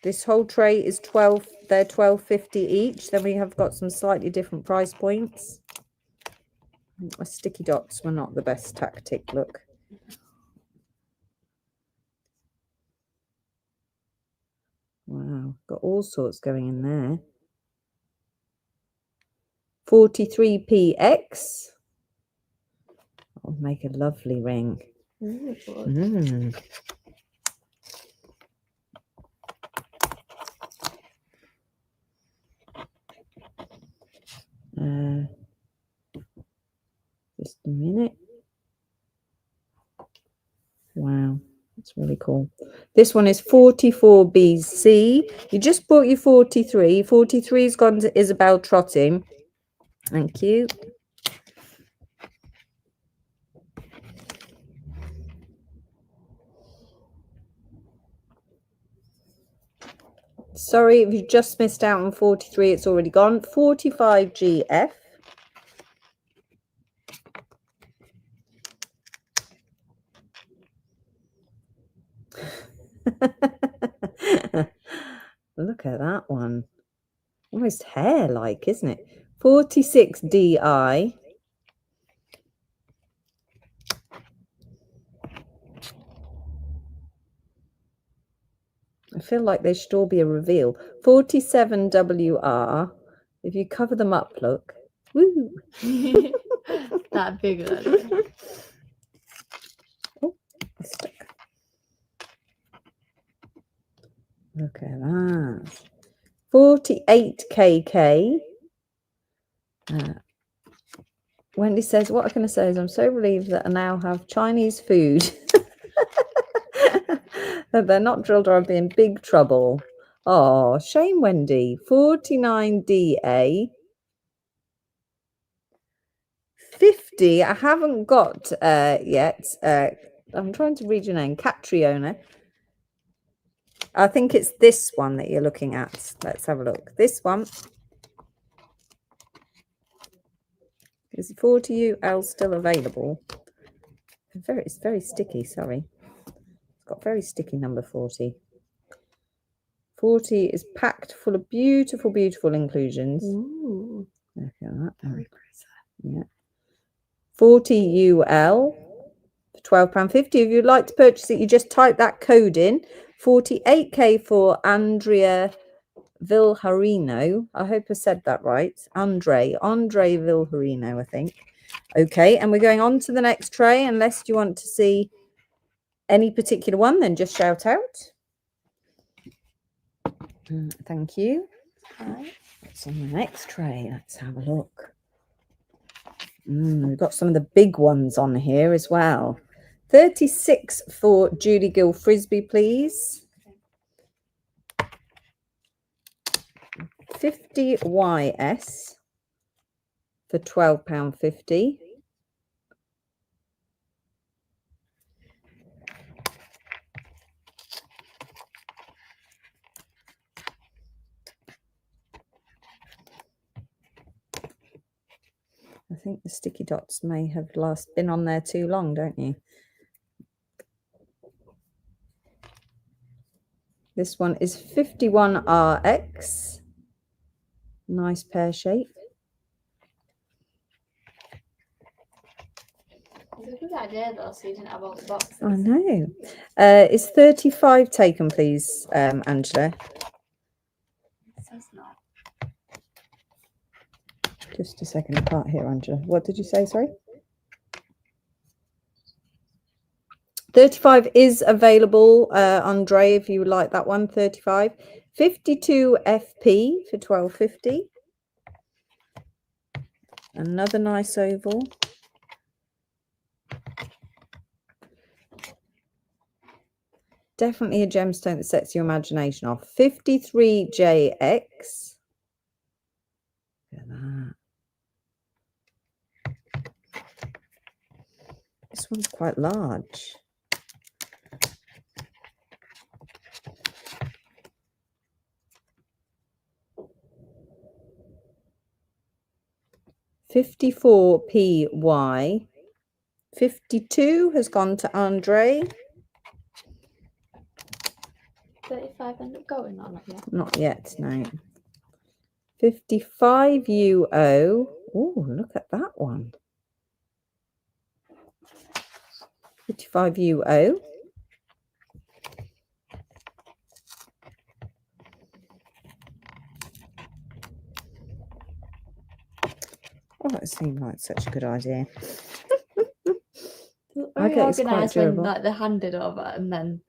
This whole tray is 12, they're 12.50 each. Then we have got some slightly different price points. My sticky dots were not the best tactic, look. Wow, got all sorts going in there. 43PX. That'll make a lovely ring. Just a minute. Wow, that's really cool. This one is 44BC. You just bought your 43. 43's gone to Isabel Trotting. Thank you. Sorry if you just missed out on 43, it's already gone. 45GF. Look at that one. Almost hair-like, isn't it? 46DI. I feel like they should all be a reveal. 47WR. If you cover them up, look. Woo! That big one. Oh, it's stuck. Look at that. 48KK. Wendy says, what I can say is I'm so relieved that I now have Chinese food. That they're not drilled or I'll be in big trouble. Oh, shame, Wendy. 49DA. 50. I haven't got yet. I'm trying to read your name. Catriona. I think it's this one that you're looking at. Let's have a look. This one. Is 40 UL still available? It's very sticky, sorry. It's got very sticky number 40. 40 is packed full of beautiful, beautiful inclusions. Ooh. Look at that. Very pretty. Yeah. 40 UL for £12.50. If you'd like to purchase it, you just type that code in. 48K for Andrea Vilharino. I hope I said that right. Andre Vilharino, I think. Okay, and we're going on to the next tray. Unless you want to see any particular one, then just shout out. Thank you. Right. What's on the next tray? Let's have a look. We've got some of the big ones on here as well. 36 for Julie Gill Frisbee, please. 50 YS for £12.50. I think the sticky dots may have been on there too long, don't you? This one is 51RX. Nice pear shape. It's a good idea though, so you didn't have all the boxes. I know. Is 35 taken, please, Angela? It says not. Just a second, I can't hear Angela. What did you say, sorry? 35 is available, Andre, if you would like that one, 35. 52 FP for 12.50. Another nice oval. Definitely a gemstone that sets your imagination off. 53JX. Look at that. This one's quite large. $54PY. 52 has gone to Andre. 35 end up going on it yet? Not yet, no. 55UO. Oh, look at that one. 55UO. Oh, that seemed like such a good idea. Very Okay, it's quite organised when durable. like they handed over and then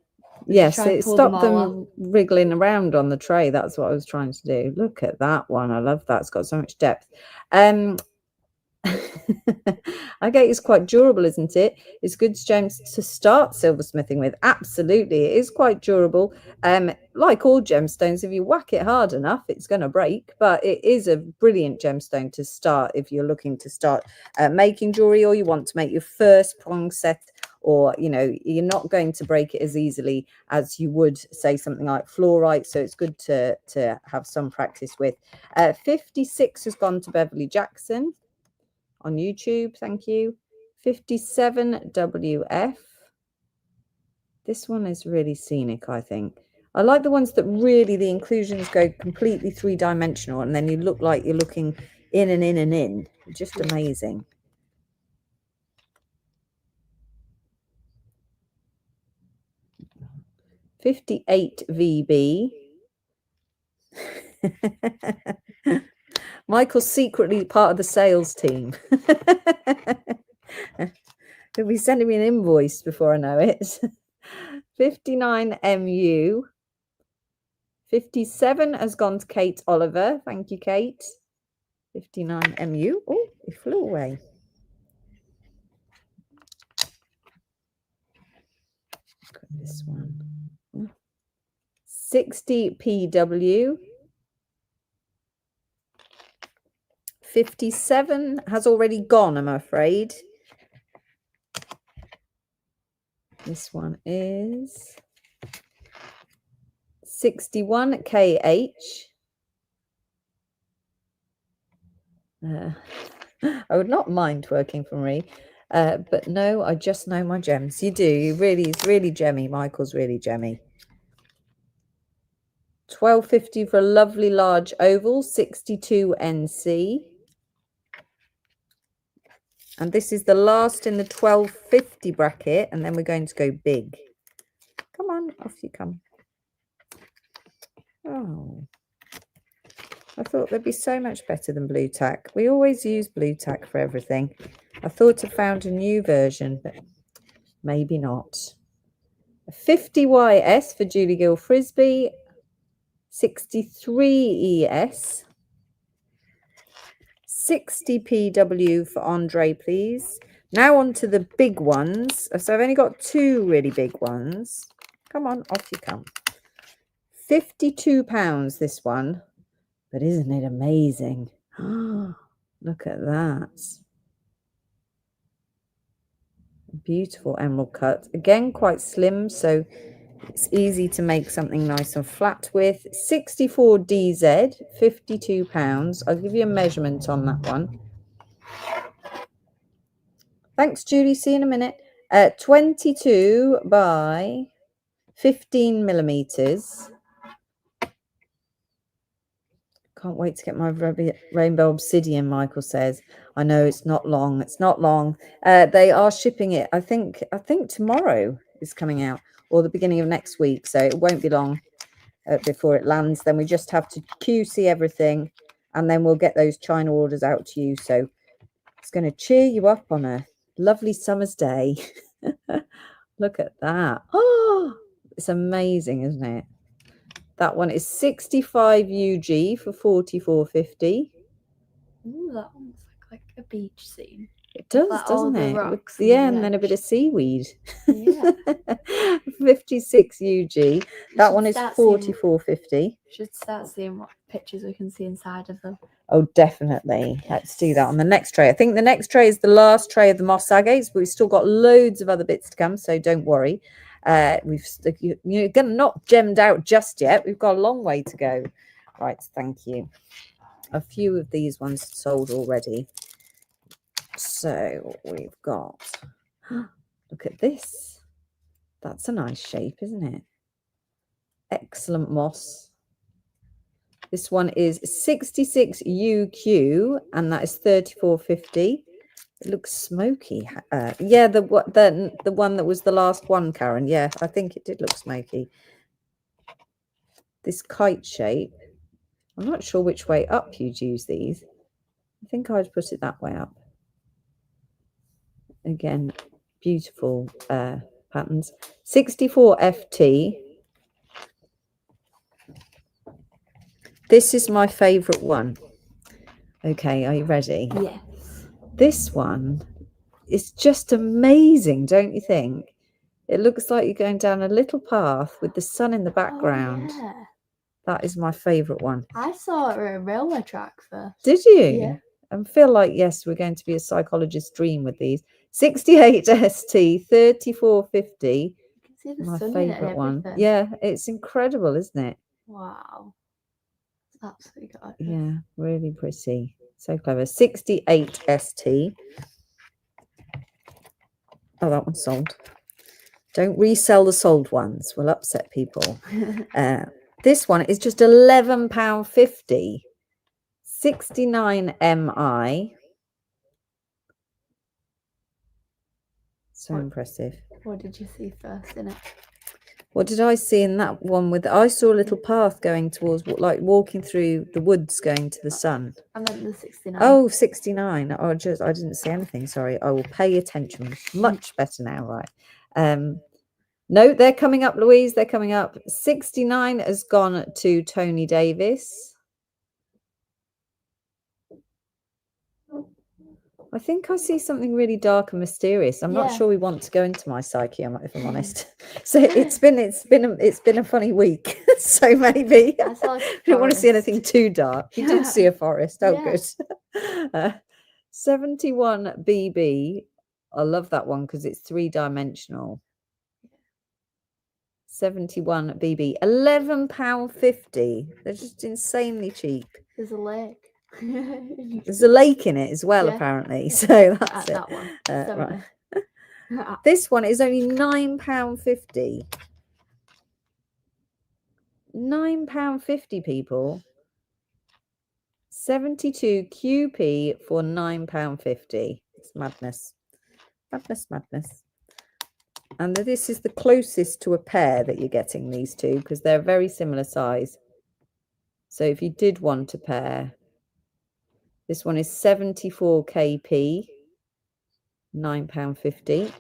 Yes, try and it pull stopped them all them wriggling around on the tray. That's what I was trying to do. Look at that one. I love that. It's got so much depth. Agate is quite durable, isn't it? It's good gems to start silversmithing with. Absolutely, it is quite durable. Like all gemstones, if you whack it hard enough, it's going to break. But it is a brilliant gemstone to start if you're looking to start making jewelry, or you want to make your first prong set, or you're not going to break it as easily as you would say something like fluorite. So it's good to have some practice with. 56 has gone to Beverly Jackson on YouTube, thank you. 57WF. This one is really scenic, I think. I like the ones that really the inclusions go completely three-dimensional, and then you look like you're looking in and in and in. Just amazing. $58VB. Michael's secretly part of the sales team. He'll be sending me an invoice before I know it. 59MU. 57 has gone to Kate Oliver. Thank you, Kate. 59MU. Oh, it flew away. Look at this one. 60PW. 57 has already gone, I'm afraid. This one is 61KH. I would not mind working for me, but no, I just know my gems. You do. You really, it's really gemmy. Michael's really gemmy. 12.50 for a lovely large oval. 62NC. And this is the last in the 12.50 bracket, and then we're going to go big. Come on, off you come. Oh, I thought they'd be so much better than blue tack. We always use blue tack for everything. I thought I found a new version, but maybe not. 50YS for Julie Gill Frisbee. 63ES. 60PW for Andre, please. Now on to the big ones. So I've only got two really big ones. Come on, off you come. £52, this one. But isn't it amazing? Look at that. Beautiful emerald cut. Again, quite slim, so it's easy to make something nice and flat with. 64DZ, £52. I'll give you a measurement on that one. Thanks, Julie. See you in a minute. 22 by 15 millimeters. Can't wait to get my rainbow obsidian, Michael says. I know it's not long. It's not long. They are shipping it. I think tomorrow is coming out, or the beginning of next week. So it won't be long before it lands. Then we just have to QC everything and then we'll get those China orders out to you. So it's going to cheer you up on a lovely summer's day. Look at that. Oh, it's amazing, isn't it? That one is 65 UG for 44.50. Ooh, that one's like a beach scene. It does, like all doesn't the it? rocks Yeah, and the and then a bit of edge. seaweed. Yeah. 56 UG. That one is start seeing- 44.50. Should start seeing what pictures we can see inside of them. Oh, definitely. Let's do that on the next tray. I think the next tray is the last tray of the moss agates, but we've still got loads of other bits to come, so don't worry. You're gonna not gemmed out just yet. We've got a long way to go. Right, thank you. A few of these ones sold already. So we've got, look at this. That's a nice shape, isn't it? Excellent moss. This one is 66 UQ, and that is 34.50. It looks smoky. Yeah, the one that was the last one, Karen. Yeah, I think it did look smoky. This kite shape. I'm not sure which way up you'd use these. I think I'd put it that way up. Again, beautiful patterns. 64 FT. This is my favourite one. Okay, are you ready? Yes. This one is just amazing, don't you think? It looks like you're going down a little path with the sun in the background. Oh, yeah. That is my favourite one. I saw it at a railway track first. Did you? Yeah. I feel like, yes, we're going to be a psychologist's dream with these. 68 ST, 34.50. You can see the My sun in it and favourite one. everything. Yeah, it's incredible, isn't it? Wow. It's absolutely gorgeous. Yeah, really pretty. So clever. 68 ST. Oh, that one's sold. Don't resell the sold ones. We'll upset people. This one is just £11.50. 69 MI. So impressive. What did you see first in it? What did I see in that one? I saw a little path going towards, like walking through the woods going to the sun. I meant the 69. Oh, 69. Oh, I didn't see anything. Sorry. I will pay attention. Much better now, right? No, they're coming up, Louise. They're coming up. 69 has gone to Tony Davis. I think I see something really dark and mysterious. I'm not sure we want to go into my psyche, if I'm honest. So it's been a funny week. So maybe I don't want to see anything too dark. You did see a forest. Oh, good. 71 BB. I love that one because it's 3-dimensional. 71 BB. £11.50. They're just insanely cheap. There's a lake. There's a lake in it as well, apparently. So that's it. That one. Right. This one is only £9.50. £9.50, people. 72 QP for £9.50. It's madness. Madness. And this is the closest to a pair that you're getting, these two, because they're very similar size. So if you did want a pair, this one is 74 KP, £9.50.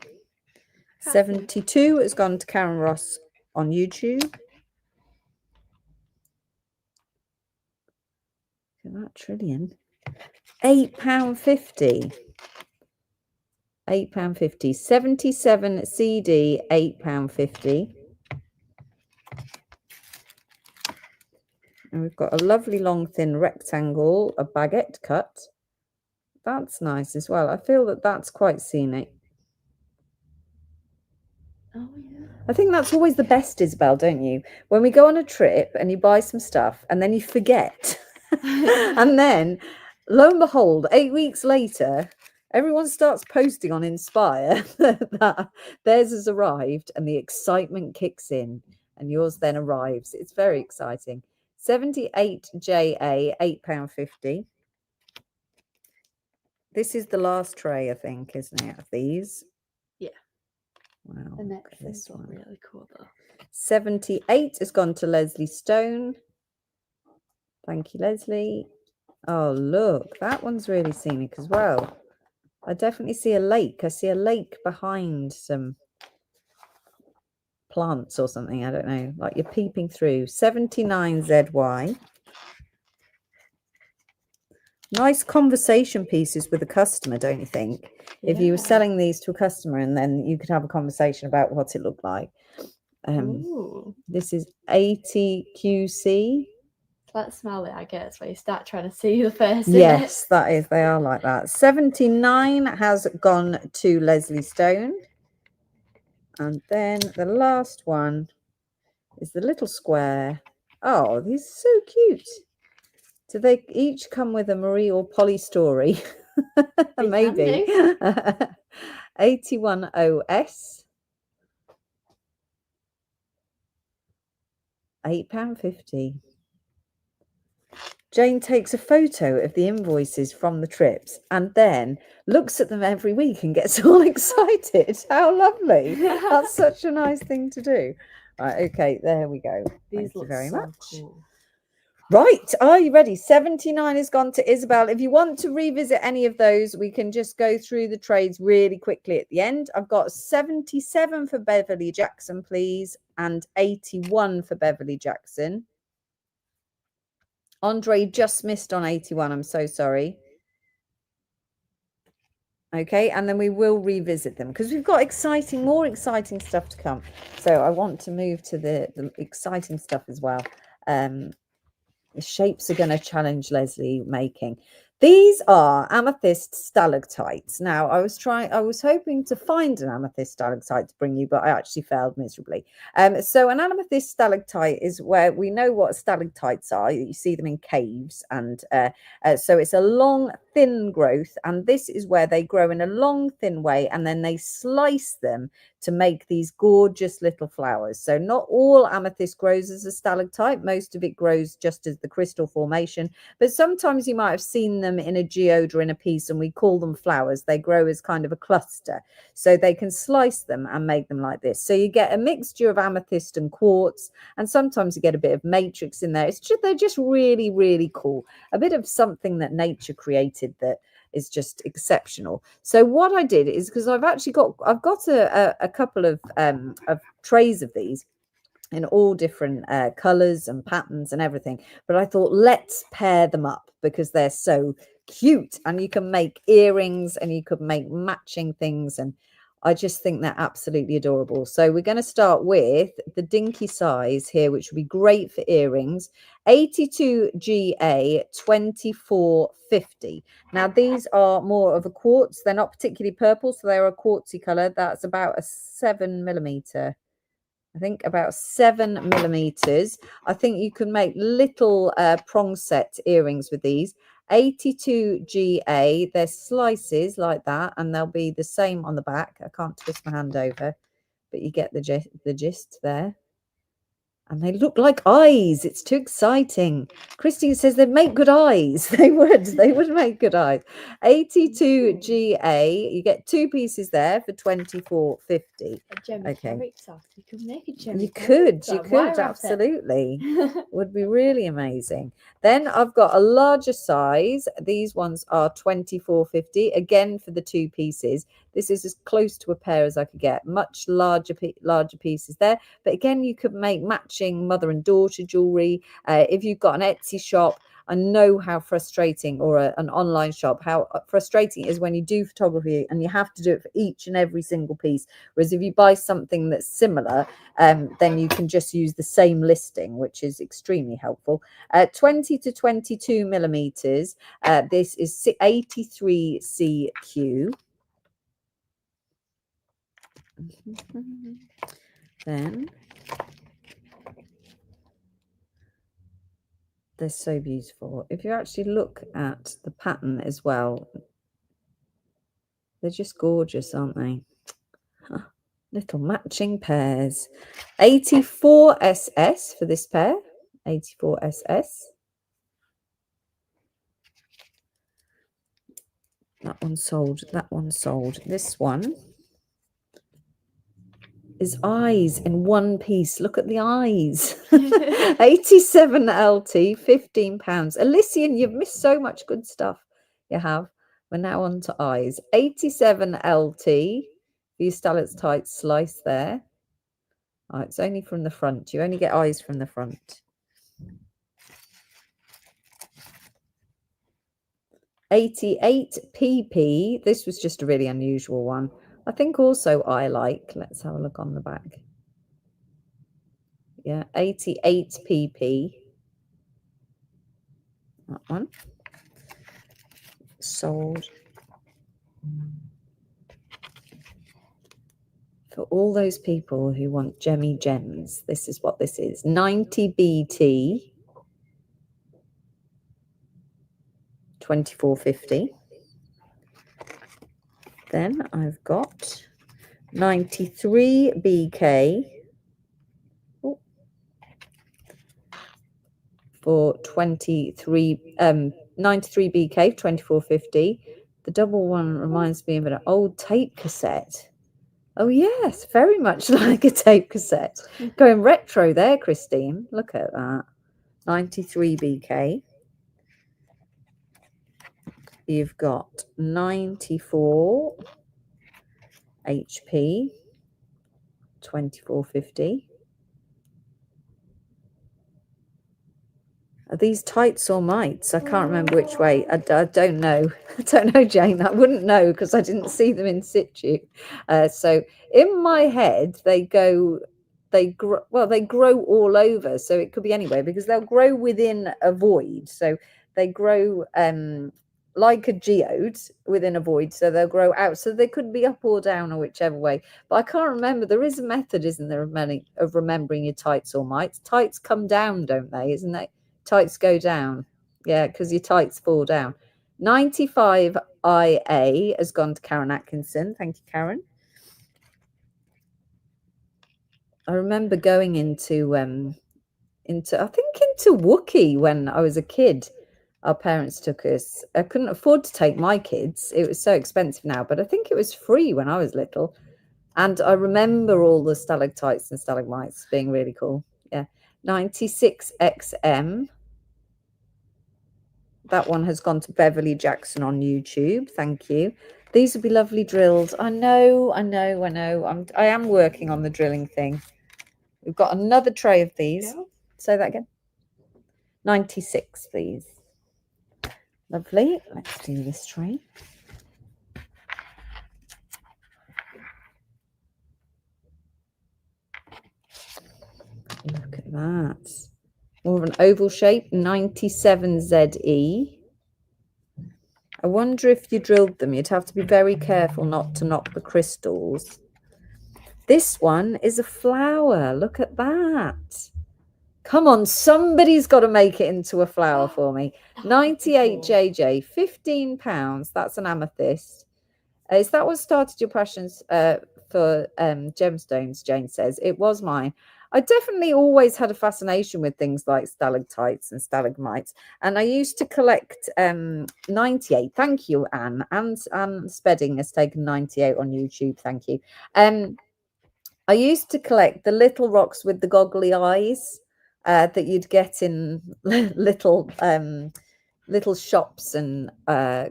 72 has gone to Karen Ross on YouTube. Look at that, trillion. £8.50. £8.50. 77 CD, £8.50. And we've got a lovely long thin rectangle, a baguette cut. That's nice as well. I feel that that's quite scenic. Oh, yeah. I think that's always the best, Isabel, don't you? When we go on a trip and you buy some stuff and then you forget. And then, lo and behold, 8 weeks later, everyone starts posting on Inspire that theirs has arrived and the excitement kicks in and yours then arrives. It's very exciting. 78 JA, £8.50. This is the last tray, I think, isn't it, of these? Yeah. Wow. The next this one's one. really cool, though. 78 has gone to Leslie Stone. Thank you, Leslie. Oh, look, that one's really scenic as well. I definitely see a lake. I see a lake behind some plants or something. I don't know, like you're peeping through. 79 ZY. Nice conversation pieces with a customer, don't you think? Yeah. If you were selling these to a customer and then you could have a conversation about what it looked like. Ooh. This is 80 QC. Let's smell it, I guess, where you start trying to see the face. Yes, that is. They are like that. 79 has gone to Leslie Stone. And then the last one is the little square. Oh, these are so cute. Do they each come with a Marie or Polly story? Maybe. 81 OS. £8.50. Jane takes a photo of the invoices from the trips and then looks at them every week and gets all excited. How lovely. That's such a nice thing to do. Right, okay, there we go. These Thank you look very so much. cool. Right, are you ready? 79 has gone to Isabel. If you want to revisit any of those, we can just go through the trades really quickly at the end. I've got 77 for Beverly Jackson, please, and 81 for Beverly Jackson. Andre just missed on 81. I'm so sorry. Okay, and then we will revisit them because we've got more exciting stuff to come. So I want to move to the exciting stuff as well. The shapes are going to challenge Leslie making. These are amethyst stalactites. Now, I was hoping to find an amethyst stalactite to bring you, but I actually failed miserably. So an amethyst stalactite is where we know what stalactites are. You see them in caves, and so it's a long, thin growth, and this is where they grow in a long, thin way, and then they slice them to make these gorgeous little flowers. So not all amethyst grows as a stalactite. Most of it grows just as the crystal formation, but sometimes you might have seen them in a geode or in a piece and we call them flowers. They grow as kind of a cluster. So they can slice them and make them like this. So you get a mixture of amethyst and quartz, and sometimes you get a bit of matrix in there. They're just really, really cool. A bit of something that nature created that is just exceptional. So what I did is, because I've got a couple of trays of these in all different colors and patterns and everything, but I thought let's pair them up because they're so cute, and you can make earrings and you could make matching things, and I just think they're absolutely adorable. So we're going to start with the dinky size here, which would be great for earrings. 82 GA 2450. Now these are more of a quartz. They're not particularly purple, so they're a quartzy color. That's about a 7mm. I think about 7mm. I think you can make little prong set earrings with these. 82 GA. They're slices like that, and they'll be the same on the back. I can't twist my hand over, but you get the gist there. And they look like eyes. It's too exciting. Christine says they'd make good eyes. They would make good eyes. 82 GA. You get two pieces there for 24.50. Okay. You could make a gem. You could, absolutely. Would be really amazing. Then I've got a larger size. These ones are 24.50. Again, for the two pieces. This is as close to a pair as I could get. Much larger pieces there. But again, you could make matching mother and daughter jewelry. If you've got an Etsy shop, I know how frustrating, or an online shop, how frustrating it is when you do photography and you have to do it for each and every single piece. Whereas if you buy something that's similar, then you can just use the same listing, which is extremely helpful. 20 to 22 millimeters. This is 83 CQ. Then they're so beautiful. If you actually look at the pattern as well, they're just gorgeous, aren't they? Little matching pairs. 84 SS for this pair. 84 SS. That one sold. That one sold. This one his eyes in one piece. Look at the eyes. 87 LT, £15. Elysian, you've missed so much good stuff. You have. We're now on to eyes. 87 LT. The stalactite slice there. Oh, it's only from the front. You only get eyes from the front. 88 PP. This was just a really unusual one. I think also I like. Let's have a look on the back. Yeah, 88 PP. That one. Sold. For all those people who want gemmy gems, this is what this is. 90 BT. 24.50. Then I've got 93 BK for 93 93 BK 24.50. The double one reminds me of an old tape cassette. Oh yes, very much like a tape cassette. Going retro there, Christine. Look at that. 93 BK. You've got 94 HP, 24.50. Are these tights or mites? I can't remember which way. I don't know. I don't know, Jane. I wouldn't know because I didn't see them in situ. So in my head, they grow all over. So it could be anywhere because they'll grow within a void. So they grow like a geode within a void. So they'll grow out. So they could be up or down or whichever way. But I can't remember. There is a method, isn't there, of remembering your tights or mites? Tights come down, don't they? Isn't that? Tights go down. Yeah, because your tights fall down. 95 IA has gone to Karen Atkinson. Thank you, Karen. I remember going into Wookie when I was a kid. Our parents took us. I couldn't afford to take my kids. It was so expensive now, but I think it was free when I was little. And I remember all the stalactites and stalagmites being really cool. Yeah. 96 XM. That one has gone to Beverly Jackson on YouTube. Thank you. These would be lovely drills. I know. I am working on the drilling thing. We've got another tray of these. Yeah. Say that again. 96, please. Lovely. Let's do this tray. Look at that. More of an oval shape, 97 ZE. I wonder if you drilled them, you'd have to be very careful not to knock the crystals. This one is a flower. Look at that. Come on, somebody's got to make it into a flower for me. 98 JJ, £15. That's an amethyst. Is that what started your passions for gemstones, Jane says? It was mine. I definitely always had a fascination with things like stalactites and stalagmites. And I used to collect 98. Thank you, Anne. Anne Spedding has taken 98 on YouTube. Thank you. I used to collect the little rocks with the goggly eyes that you'd get in little shops and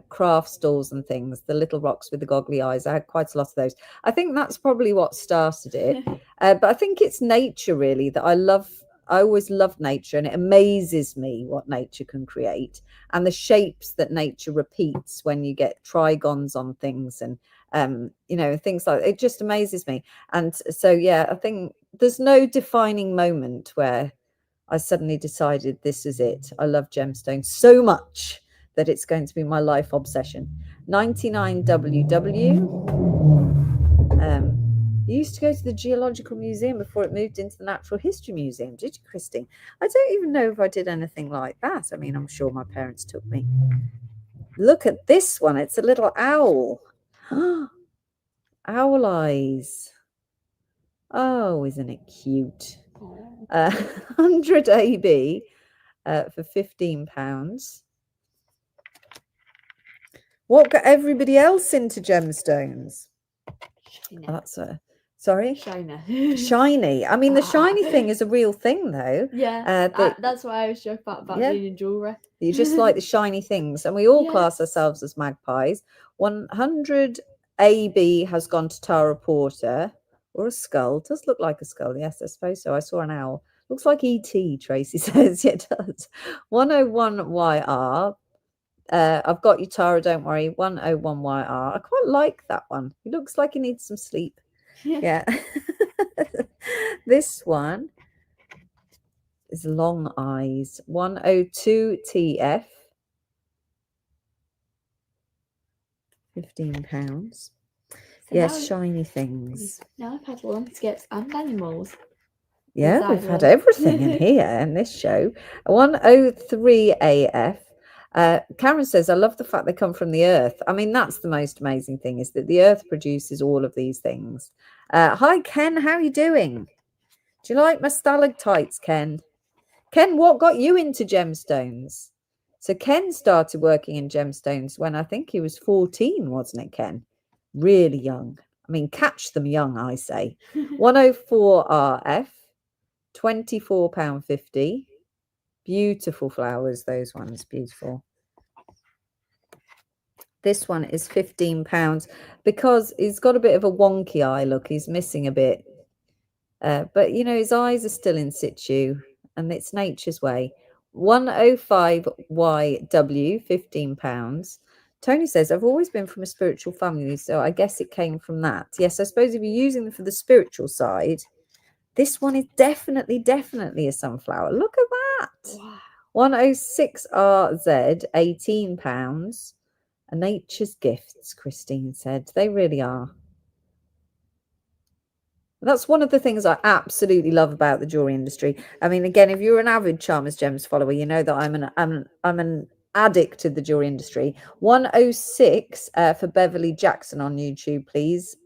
craft stores and things, the little rocks with the goggly eyes. I had quite a lot of those. I think that's probably what started it. But I think it's nature really that I love. I always loved nature, and it amazes me what nature can create and the shapes that nature repeats when you get trigons on things and things like that. It just amazes me. And so yeah, I think there's no defining moment where I suddenly decided this is it. I love gemstones so much that it's going to be my life obsession. 99 WW. You used to go to the Geological Museum before it moved into the Natural History Museum, did you, Christine? I don't even know if I did anything like that. I mean, I'm sure my parents took me. Look at this one. It's a little owl. Owl eyes. Oh, isn't it cute? 100 AB for £15. What got everybody else into gemstones? Oh, that's Sorry? Shiny. Shiny. I mean, the shiny thing is a real thing, though. Yeah, that's why I was joking about Yeah. being jewellery. You just like the shiny things. And we all class Yes. ourselves as magpies. 100 AB has gone to Tara Porter. Or a skull. Does look like a skull. Yes, I suppose so. I saw an owl. Looks like E.T., Tracy says. Yeah, it does. 101YR. I've got you, Tara, don't worry. 101YR. I quite like that one. He looks like he needs some sleep. Yeah. This one is Long Eyes. 102TF. £15. So Yes, shiny things. Now I've had landscapes and animals. Yeah, we've had everything in here in this show. 103AF. Karen says, I love the fact they come from the earth. I mean, that's the most amazing thing, is that the earth produces all of these things. Hi, Ken. How are you doing? Do you like my stalactites, Ken? Ken, what got you into gemstones? So Ken started working in gemstones when I think he was 14, wasn't it, Ken? Really young. I mean, catch them young, I say. 104RF, £24.50. Beautiful flowers, those ones, beautiful. This one is £15 because he's got a bit of a wonky eye look. He's missing a bit. But, you know, his eyes are still in situ and it's nature's way. 105YW, £15. Tony says, I've always been from a spiritual family, so I guess it came from that. Yes, I suppose if you're using them for the spiritual side, this one is definitely a sunflower. Look at that. Wow. 106RZ, £18. Nature's gifts, Christine said. They really are. That's one of the things I absolutely love about the jewelry industry. I mean, again, if you're an avid Charmers Gems follower, you know that I'm an addict to the jewelry industry. 106 for Beverly Jackson on YouTube, please.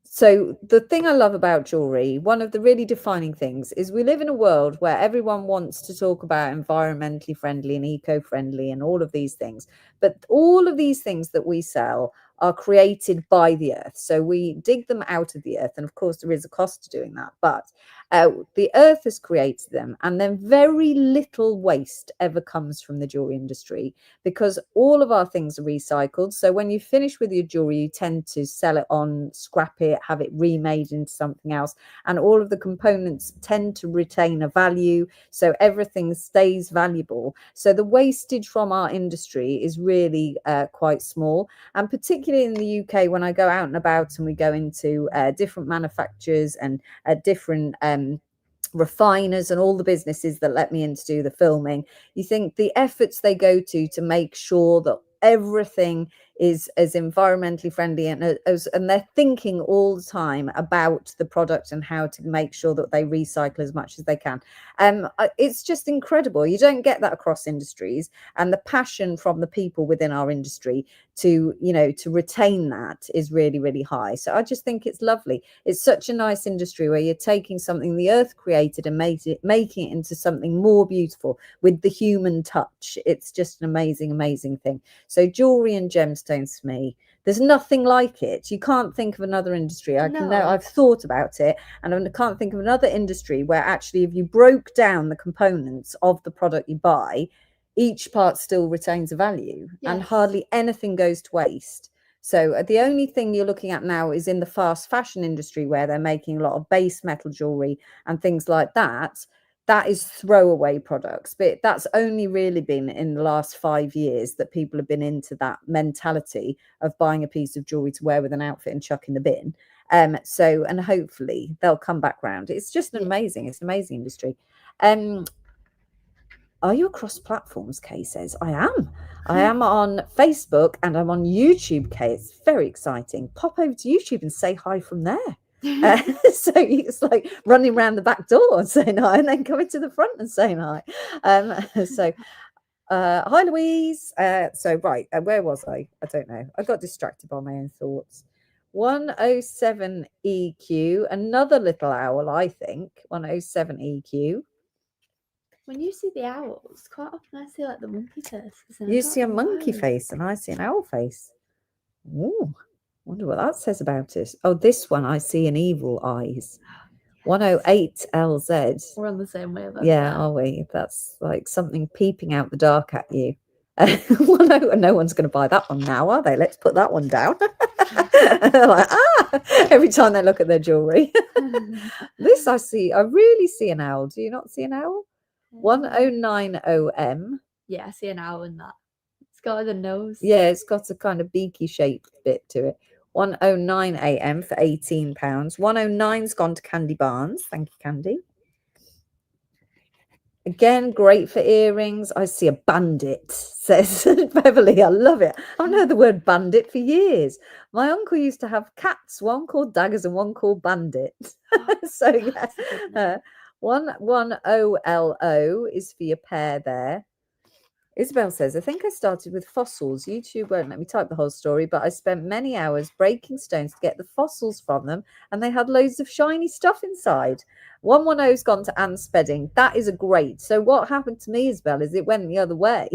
So the thing I love about jewelry, one of the really defining things, is we live in a world where everyone wants to talk about environmentally friendly and eco-friendly and all of these things. But all of these things that we sell are created by the earth. So we dig them out of the earth. And of course, there is a cost to doing that. But the earth has created them. And then very little waste ever comes from the jewelry industry because all of our things are recycled. So when you finish with your jewelry, you tend to sell it on, scrap it, have it remade into something else. And all of the components tend to retain a value. So everything stays valuable. So the wastage from our industry is really quite small. And particularly in the UK, when I go out and about and we go into different manufacturers and different refiners and all the businesses that let me in to do the filming, you think the efforts they go to make sure that everything is as environmentally friendly and they're thinking all the time about the product and how to make sure that they recycle as much as they can. It's just incredible. You don't get that across industries, and the passion from the people within our industry to, you know, to retain that is really, really high. So I just think it's lovely. It's such a nice industry where you're taking something the earth created and making it into something more beautiful with the human touch. It's just an amazing, amazing thing. So jewelry and gemstones for me, there's nothing like it. You can't think of another industry. I've thought about it, and I can't think of another industry where actually, if you broke down the components of the product you buy, each part still retains a value. Yes. And hardly anything goes to waste. So the only thing you're looking at now is in the fast fashion industry, where they're making a lot of base metal jewelry and things like that. That is throwaway products, but that's only really been in the last 5 years that people have been into that mentality of buying a piece of jewelry to wear with an outfit and chuck in the bin. And hopefully they'll come back round. It's just it's an amazing industry. Are you across platforms? Kay says, I am. I am on Facebook and I'm on YouTube, Kay. It's very exciting. Pop over to YouTube and say hi from there. So it's like running around the back door and saying hi, and then coming to the front and saying hi. Hi, Louise. Right, where was I? I don't know. I got distracted by my own thoughts. 107 EQ, another little owl, I think. 107 EQ. When you see the owls, quite often I see like the monkey faces. You see a monkey face and I see an owl face. Ooh, Wonder what that says about us. Oh, this one, I see an evil eyes. 108 LZ. We're on the same way then. Yeah, are we? That's like something peeping out the dark at you. Well, no one's going to buy that one now, are they? Let's put that one down. Like, every time they look at their jewelry. This I really see an owl. Do you not see an owl? 1090M. Yeah, I see an owl in that. It's got the nose. Yeah, it's got a kind of beaky shaped bit to it. 109 AM for £18. 109's gone to Candy Barnes. Thank you, Candy. Again, great for earrings. I see a bandit, says Beverly. I love it. I've heard the word bandit for years. My uncle used to have cats, one called Daggers and one called Bandit. So yeah, 110LO is for your pair there. Isabel says, I think I started with fossils. YouTube won't let me type the whole story, but I spent many hours breaking stones to get the fossils from them, and they had loads of shiny stuff inside. 110's gone to Anne Spedding. That is a great. So what happened to me, Isabel, is it went the other way.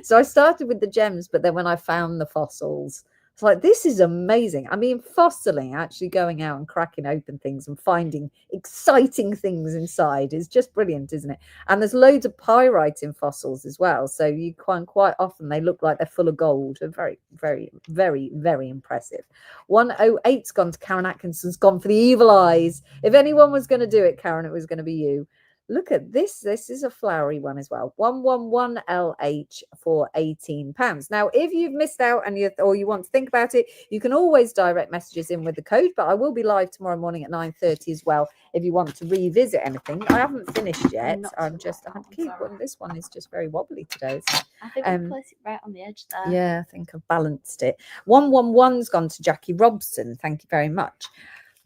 So I started with the gems, but then when I found the fossils, it's like, this is amazing. I mean, fossiling, actually going out and cracking open things and finding exciting things inside is just brilliant, isn't it? And there's loads of pyrite in fossils as well. So you quite often they look like they're full of gold. They're very, very, very, very impressive. 108's gone to Karen Atkinson's gone for the evil eyes. If anyone was going to do it, Karen, it was going to be you. Look at this. This is a flowery one as well. 111LH for £18. Now, if you've missed out and you want to think about it, you can always direct messages in with the code, but I will be live tomorrow morning at 9:30 as well if you want to revisit anything. I haven't finished yet. I had to keep one. This one is just very wobbly today. I think we place it right on the edge there. Yeah, I think I've balanced it. 111's gone to Jackie Robson. Thank you very much.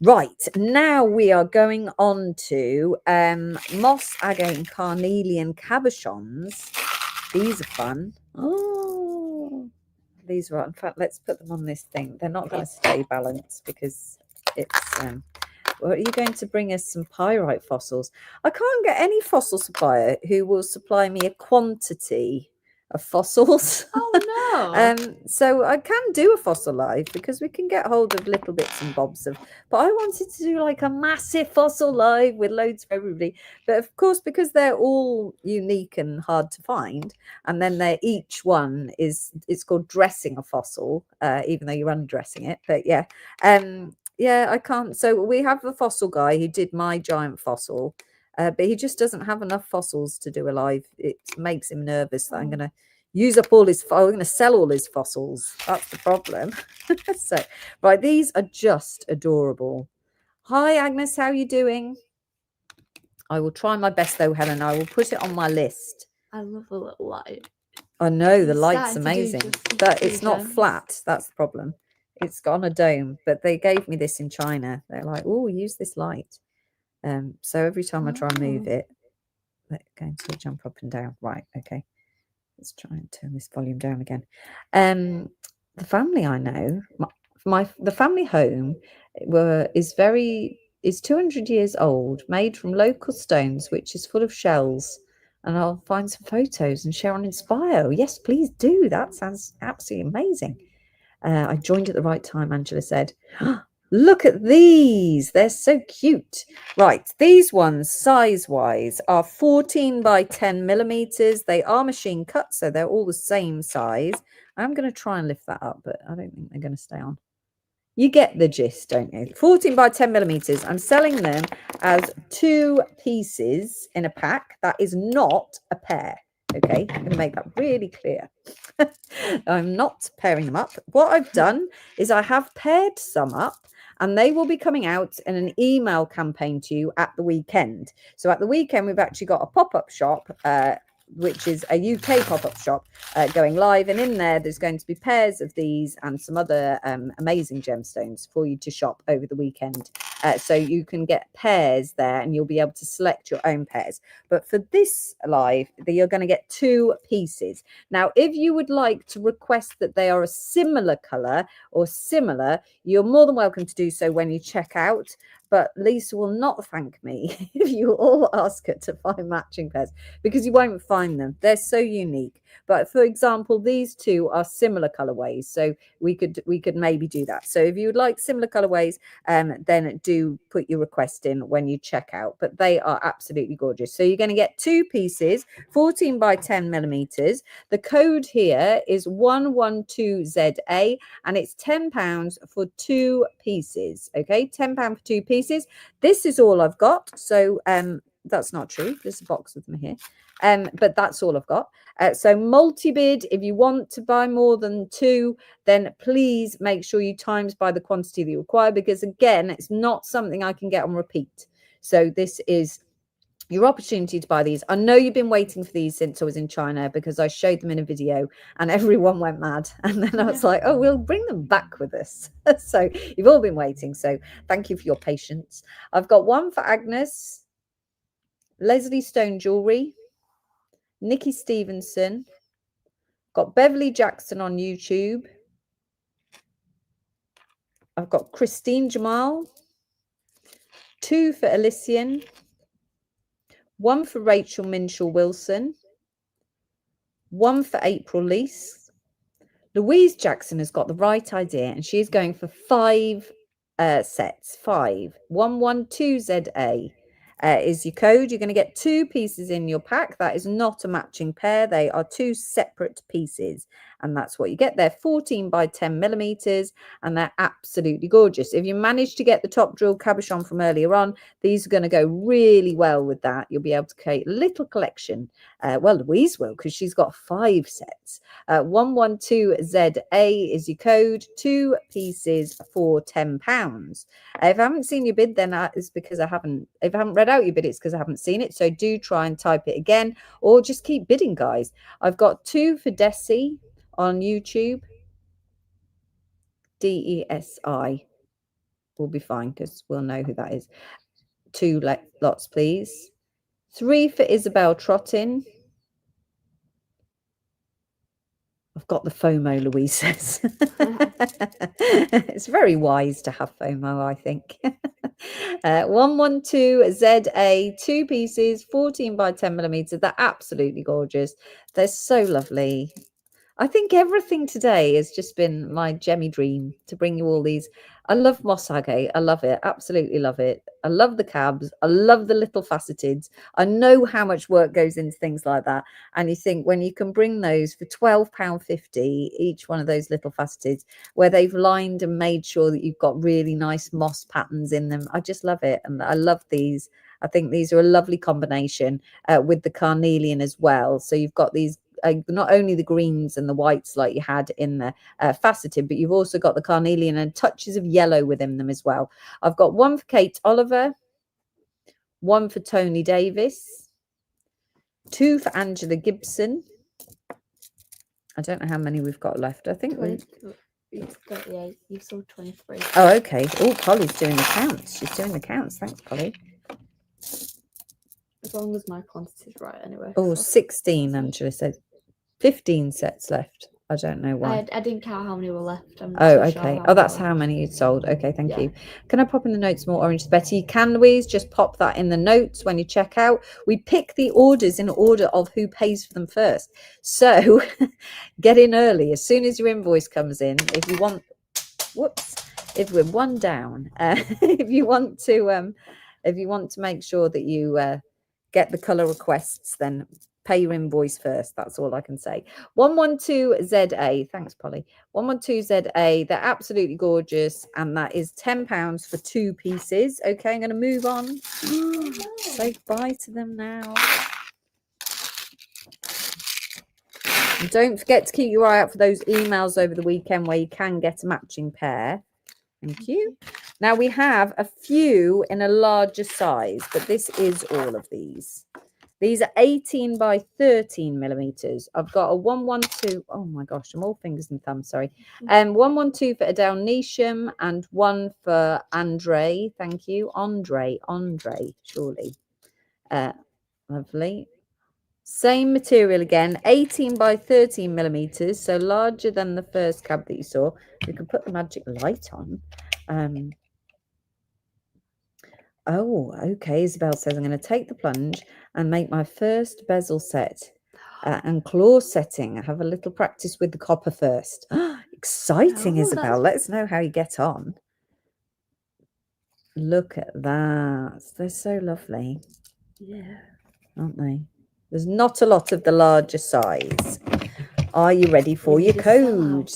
Right, now we are going on to Moss, Agate and Carnelian Cabochons. These are fun. Oh, these are, in fact, let's put them on this thing. They're not going to stay balanced because it's, well, are you going to bring us some pyrite fossils? I can't get any fossil supplier who will supply me a quantity of fossils. Oh no. So I can do a fossil live because we can get hold of little bits and bobs of, but I wanted to do like a massive fossil live with loads for everybody. But of course, because they're all unique and hard to find, and then each one it's called dressing a fossil, even though you're undressing it. But yeah, I can't. So we have a fossil guy who did my giant fossil. But he just doesn't have enough fossils to do a live. It makes him nervous that I'm going to use up all his, I'm going to sell all his fossils. That's the problem. So, right, these are just adorable. Hi, Agnes, how are you doing? I will try my best, though, Helen. I will put it on my list. I love the little light. I know, the light's amazing. But it's not flat. That's the problem. It's got on a dome. But they gave me this in China. They're like, oh, use this light. So every time I try and move it, it's going to jump up and down. Right, okay. Let's try and turn this volume down again. The family I know, the family home is 200 years old, made from local stones, which is full of shells. And I'll find some photos and share on Inspire. Yes, please do. That sounds absolutely amazing. I joined at the right time, Angela said. Look at these. They're so cute. Right. These ones, size-wise, are 14 by 10 millimeters. They are machine cut, so they're all the same size. I'm going to try and lift that up, but I don't think they're going to stay on. You get the gist, don't you? 14 by 10 millimeters. I'm selling them as 2 pieces in a pack. That is not a pair. Okay, I'm going to make that really clear. I'm not pairing them up. What I've done is I have paired some up, and they will be coming out in an email campaign to you at the weekend. So at the weekend, we've actually got a pop-up shop, which is a UK pop-up shop going live. And in there's going to be pairs of these and some other amazing gemstones for you to shop over the weekend. So you can get pairs there and you'll be able to select your own pairs. But for this live, you're going to get 2 pieces. Now, if you would like to request that they are a similar color or similar, you're more than welcome to do so when you check out. But Lisa will not thank me if you all ask her to find matching pairs, because you won't find them. They're so unique. But for example, these two are similar colorways, so we could maybe do that. So if you would like similar colorways, then do put your request in when you check out. But they are absolutely gorgeous. So you're going to get 2 pieces, 14 by 10 millimeters. The code here is 112ZA, and it's £10 for 2 pieces. Okay, £10 for 2 pieces. This is all I've got. So that's not true. There's a box of them here. But that's all I've got. So multi-bid, if you want to buy more than 2, then please make sure you times by the quantity that you require, because again, it's not something I can get on repeat. So this is your opportunity to buy these. I know you've been waiting for these since I was in China, because I showed them in a video and everyone went mad. And then I was like, oh, we'll bring them back with us. So you've all been waiting. So thank you for your patience. I've got one for Agnes, Leslie Stone Jewelry, Nikki Stevenson, got Beverly Jackson on YouTube. I've got Christine Jamal, 2 for Elysian, 1 for Rachel Minshall Wilson, 1 for April Lease. Louise Jackson has got the right idea, and she's going for 5 sets. 5. 112ZA is your code. You're going to get 2 pieces in your pack. That is not a matching pair. They are 2 separate pieces, and that's what you get. They're 14 by 10 millimeters, and they're absolutely gorgeous. If you manage to get the top drill cabochon from earlier on, these are going to go really well with that. You'll be able to create a little collection. Well, Louise will, because she's got 5 sets. 112ZA is your code. 2 pieces for £10. If I haven't seen your bid, then it's because I haven't. If I haven't read out your bid, it's because I haven't seen it. So do try and type it again, or just keep bidding, guys. I've got 2 for Desi on YouTube. DESI will be fine, because we'll know who that is. 2 lots, please. 3 for Isabel Trottin. I've got the FOMO, Louise says. It's very wise to have FOMO, I think. 112ZA, 2 pieces, 14 by 10 millimeters. They're absolutely gorgeous. They're so lovely. I think everything today has just been my gemmy dream to bring you all these. I love moss agate. I love it. Absolutely love it. I love the cabs. I love the little faceted. I know how much work goes into things like that. And you think when you can bring those for £12.50, each one of those little faceted, where they've lined and made sure that you've got really nice moss patterns in them. I just love it. And I love these. I think these are a lovely combination with the Carnelian as well. So you've got these not only the greens and the whites like you had in the faceted, but you've also got the Carnelian and touches of yellow within them as well. I've got 1 for Kate Oliver, 1 for Tony Davis, 2 for Angela Gibson. I don't know how many we've got left. I think we've 38. You sold 23. Oh, okay. Oh, Polly's doing the counts. She's doing the counts. Thanks, Polly. As long as my quantity's right, anyway. Oh, 16, Angela said. 15 sets left. I don't know why. I didn't count how many were left. Oh, okay. Oh, that's how many you sold. Okay, thank you. Can I pop in the notes more orange is better? You can, Louise. Just pop that in the notes when you check out. We pick the orders in order of who pays for them first. So get in early. As soon as your invoice comes in, if you want, if we're one down, if you want to make sure that you get the color requests, then pay your invoice first. That's all I can say. 112ZA. Thanks, Polly. 112ZA. They're absolutely gorgeous. And that is £10 for 2 pieces. Okay, I'm going to move on. Say bye to them now. And don't forget to keep your eye out for those emails over the weekend where you can get a matching pair. Thank you. Now we have a few in a larger size, but this is all of these. These are 18 by 13 millimeters. I've got a 112. Oh my gosh, I'm all fingers and thumbs. Sorry. 112 for Adele Nisham and 1 for Andre. Thank you, Andre. Surely. Lovely. Same material again. 18 by 13 millimeters. So larger than the first cab that you saw. We can put the magic light on. Oh, okay. Isabel says I'm going to take the plunge and make my first bezel set. And claw setting. I have a little practice with the copper first. Exciting, Oh, Isabel. Let us know how you get on. Look at that. They're so lovely. Yeah. Aren't they? There's not a lot of the larger size. Are you ready for You your need a sellout. code?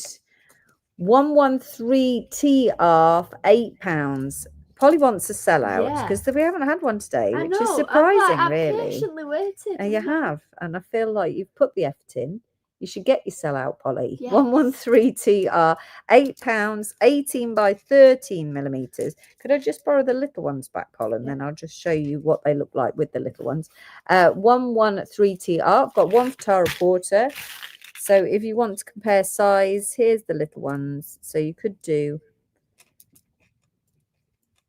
113TR for £8. Polly wants a sellout because we haven't had one today, I which know. is surprising, I've really. patiently waited. And you have, and I feel like you've put the effort in. You should get your sellout, Polly. Yes. 113TR, £8, 18 by 13 millimeters. Could I just borrow the little ones back, Paul, and then I'll just show you what they look like with the little ones. 113TR. I've got one for Tara Porter. So if you want to compare size, here's the little ones. So you could do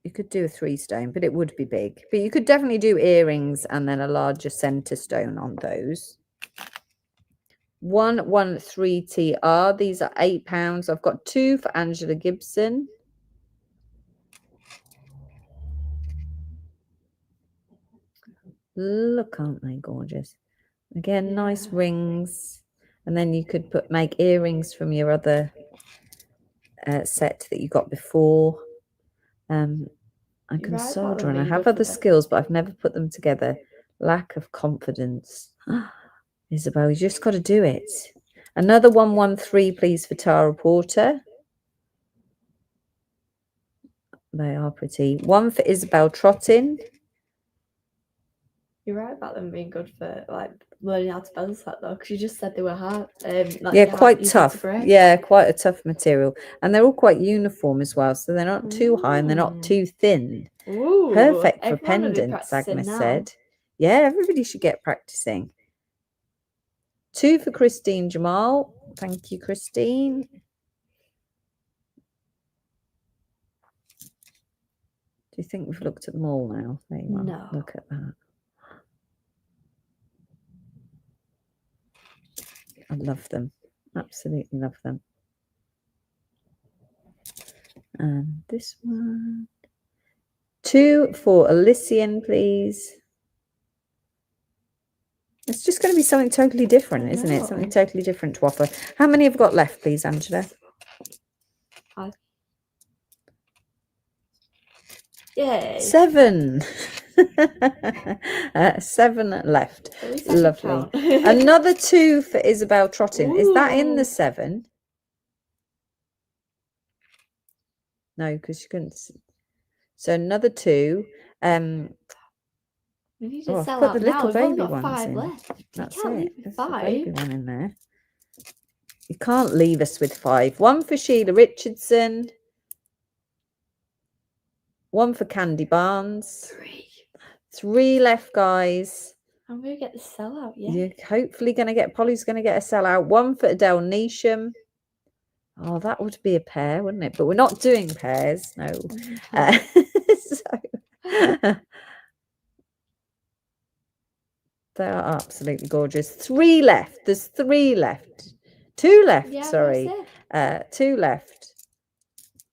a 3-stone, but it would be big. But you could definitely do earrings and then a larger center stone on those. 113TR. These are £8. I've got 2 for Angela Gibson. Look, aren't they gorgeous? Again, nice rings. And then you could make earrings from your other set that you got before. I can solder and I have other skills, but I've never put them together. Lack of confidence. Isabel, you just got to do it. Another 113, please, for Tara Porter. They are pretty. One for Isabel Trottin. You're right about them being good for like learning how to balance that though, because you just said they were hard. Yeah, quite tough. Yeah, quite a tough material, and they're all quite uniform as well, so they're not too high and they're not too thin. Ooh, perfect for pendants, Agnes said. Yeah, everybody should get practicing. 2 for Christine Jamal. Thank you, Christine. Do you think we've looked at them all now? There you are. No. Look at that. I love them. Absolutely love them. And this one. 2 for Elysian, please. It's just going to be something totally different, isn't it? Something totally different to offer. How many have got left, please, Angela? 5. Yay. 7. 7 left. Lovely. Another 2 for Isabel Trottin. Ooh. Is that in the 7? No, because you couldn't. So another 2. I've got the little baby ones in. Left. That's it. There's the baby one in there. You can't leave us with 5. 1 for Sheila Richardson. 1 for Candy Barnes. 3 left, guys. I'm going to get the sellout, yeah. You're hopefully going to get, Polly's going to get a sellout. 1 for Adele Neesham. Oh, that would be a pair, wouldn't it? But we're not doing pairs, no. They are absolutely gorgeous. 3 left. There's 3 left. 2 left, yeah, sorry. 2 left.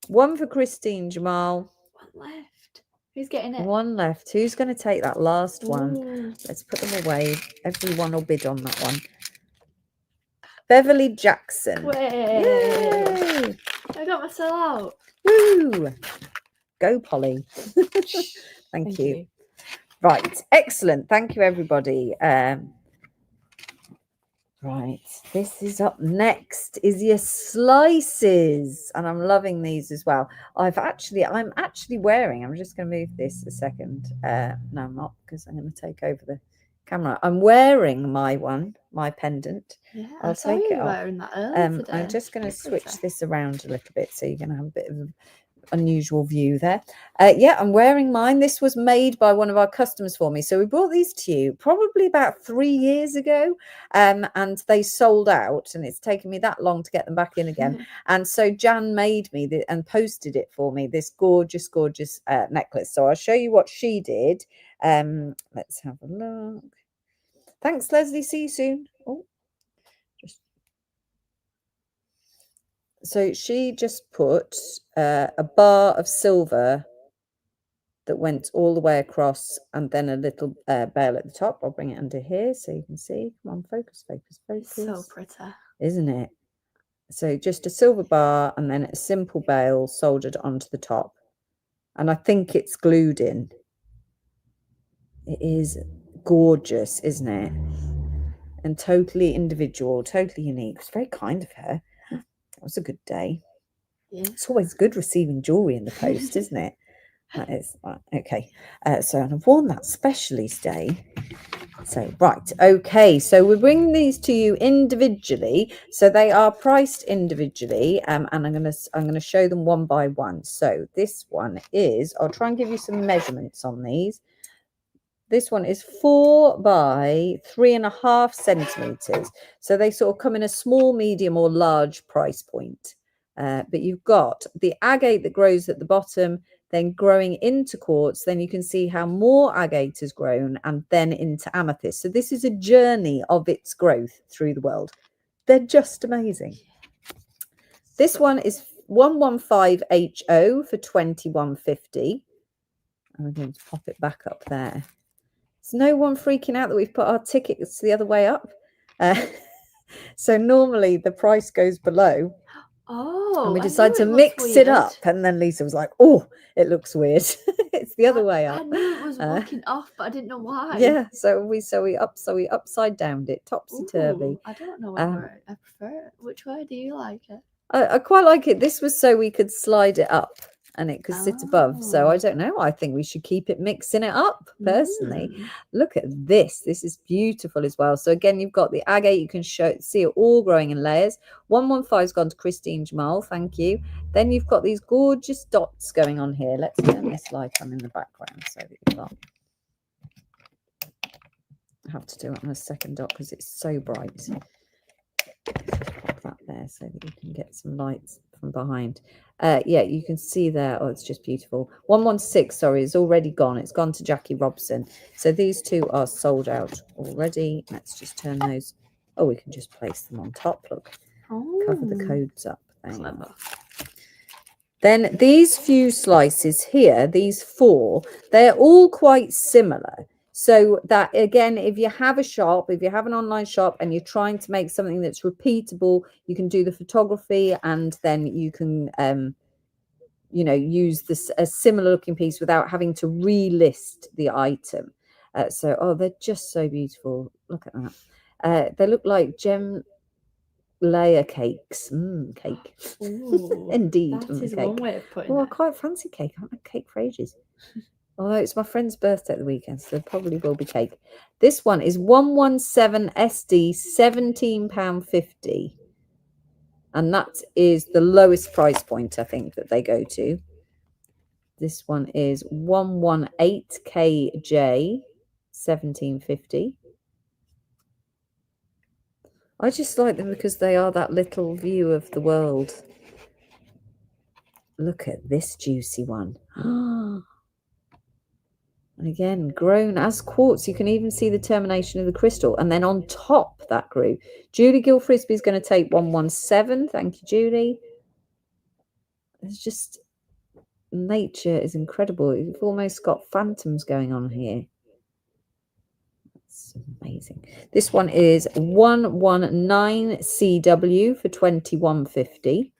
1 for Christine Jamal. 1 left. Who's getting it? 1 left. Who's going to take that last one? Ooh. Let's put them away. Everyone will bid on that one. Beverly Jackson. Yay! I got my sellout. Woo! Go, Polly. Thank you. Right, excellent. Thank you, everybody. Right, this is up next is your slices, and I'm loving these as well. I'm actually wearing, I'm just going to move this a second. No, I'm not, because I'm going to take over the camera. I'm wearing my pendant. Yeah, I'll take it off. Wearing that earlier today. I'm just going to switch this around a little bit, so you're going to have a bit of an unusual view there. Yeah, I'm wearing mine. This was made by one of our customers for me, so we brought these to you probably about 3 years ago, and they sold out, and it's taken me that long to get them back in again. And so Jan made me and posted it for me, this gorgeous necklace. So I'll show you what she did. Let's have a look. Thanks, Leslie. See you soon. So she just put a bar of silver that went all the way across, and then a little bale at the top. I'll bring it under here so you can see. Come on, focus, focus, focus. It's so pretty. Isn't it? So just a silver bar and then a simple bale soldered onto the top. And I think it's glued in. It is gorgeous, isn't it? And totally individual, totally unique. It's very kind of her. That was a good day. Yeah. It's always good receiving jewellery in the post, isn't it? That is okay. So I've worn that specially today. So right, okay. So we're bringing these to you individually. So they are priced individually, and I'm gonna show them one by one. So this one is. I'll try and give you some measurements on these. This one is 4 by 3.5 centimeters. So they sort of come in a small, medium, or large price point. But you've got the agate that grows at the bottom, then growing into quartz. Then you can see how more agate has grown, and then into amethyst. So this is a journey of its growth through the world. They're just amazing. This one is 115 HO for 21.50. I'm going to pop it back up there. There's no one freaking out that we've put our tickets the other way up. So normally the price goes below. Oh, and we decided to mix it up. And then Lisa was like, oh, it looks weird. It's the other way up. I knew it was looking off, but I didn't know why. Yeah, so we upside downed it, topsy-turvy. I don't know whether I prefer it. Which way do you like it? I quite like it. This was so we could slide it up and it could sit above. So I don't know. I think we should keep it mixing it up, personally. Look at this. This is beautiful as well. So again, you've got the agate. You can see it all growing in layers. 115's gone to Christine Jamal. Thank you. Then you've got these gorgeous dots going on here. Let's turn this light on in the background so that you've got. I have to do it on a second dot because it's so bright. Pop that there so that you can get some lights from behind. Yeah, you can see there. Oh, it's just beautiful. 116, sorry, is already gone. It's gone to Jackie Robson. So these two are sold out already. Let's just turn those. Oh, we can just place them on top. Look, cover the codes up. Clever. Then these few slices here, these 4, they're all quite similar. So that, again, if you have a shop, if you have an online shop and you're trying to make something that's repeatable, you can do the photography and then you can, you know, use a similar looking piece without having to relist the item. So, oh, they're just so beautiful. Look at that. They look like gem layer cakes. Cake. Ooh, Indeed. that is cake. one way of putting I it. quite fancy cake. I haven't had cake for ages. Although it's my friend's birthday at the weekend, so there probably will be cake. This one is 117 SD, £17.50. And that is the lowest price point, I think, that they go to. This one is 118 KJ, £17.50. I just like them because they are that little view of the world. Look at this juicy one. And again, grown as quartz. You can even see the termination of the crystal. And then on top that grew. Julie Gill Frisbee is going to take 117. Thank you, Julie. It's just, nature is incredible. You've almost got phantoms going on here. That's amazing. This one is 119 CW for 21.50.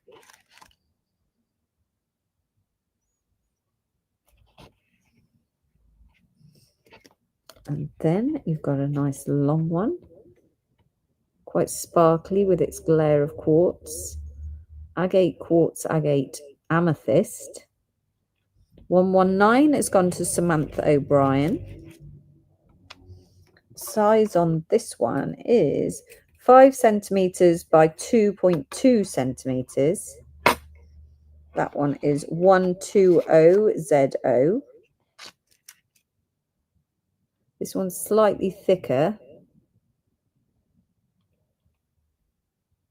And then you've got a nice long one, quite sparkly with its glare of quartz. Agate, quartz, agate, amethyst. 119 has gone to Samantha O'Brien. Size on this one is 5 centimeters by 2.2 centimeters. That one is 120ZO. This one's slightly thicker.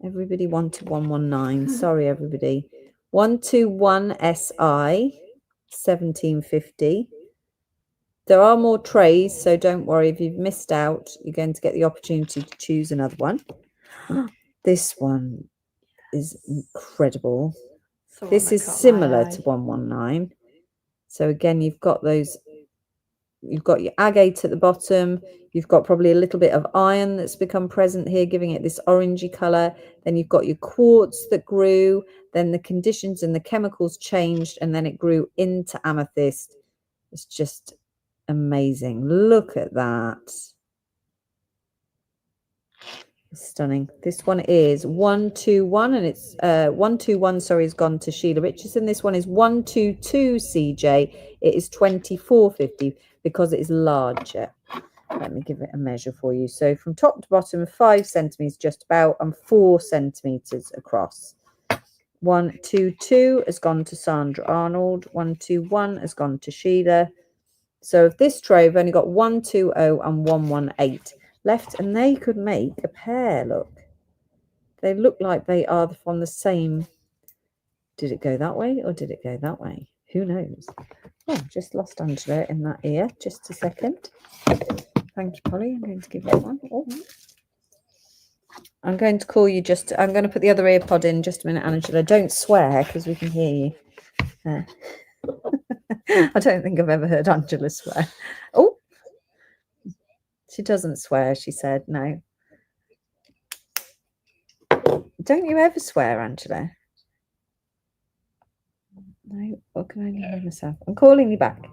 Everybody wanted 119. Sorry, everybody. 121 SI, 17.50. There are more trays, so don't worry. If you've missed out, you're going to get the opportunity to choose another one. This one is incredible. This is similar to 119. So again, you've got those, you've got your agate at the bottom, you've got probably a little bit of iron that's become present here, giving it this orangey color. Then you've got your quartz that grew, then the conditions and the chemicals changed, and then it grew into amethyst. It's just amazing. Look at that. Stunning. This one is 121, and it's 121, sorry, has gone to Sheila Richardson. This one is 122 CJ. It is 24.50 because it is larger. Let me give it a measure for you. So from top to bottom, 5 centimeters just about, and 4 centimeters across. 122 has gone to Sandra Arnold. 121 has gone to Sheila. So of this tray, I've only got 120 and 118 left, and they could make a pair. Look, they look like they are from the same. Did it go that way or did it go that way? Who knows? Oh, just lost Angela in that ear. Just a second. Thank you, Polly. I'm going to give you one. Oh. I'm going to call you just. I'm going to put the other ear pod in just a minute, Angela. Don't swear because we can hear you. I don't think I've ever heard Angela swear. Oh, she doesn't swear. She said no. Don't you ever swear, Angela? No, what can I only hear myself? I'm calling you back.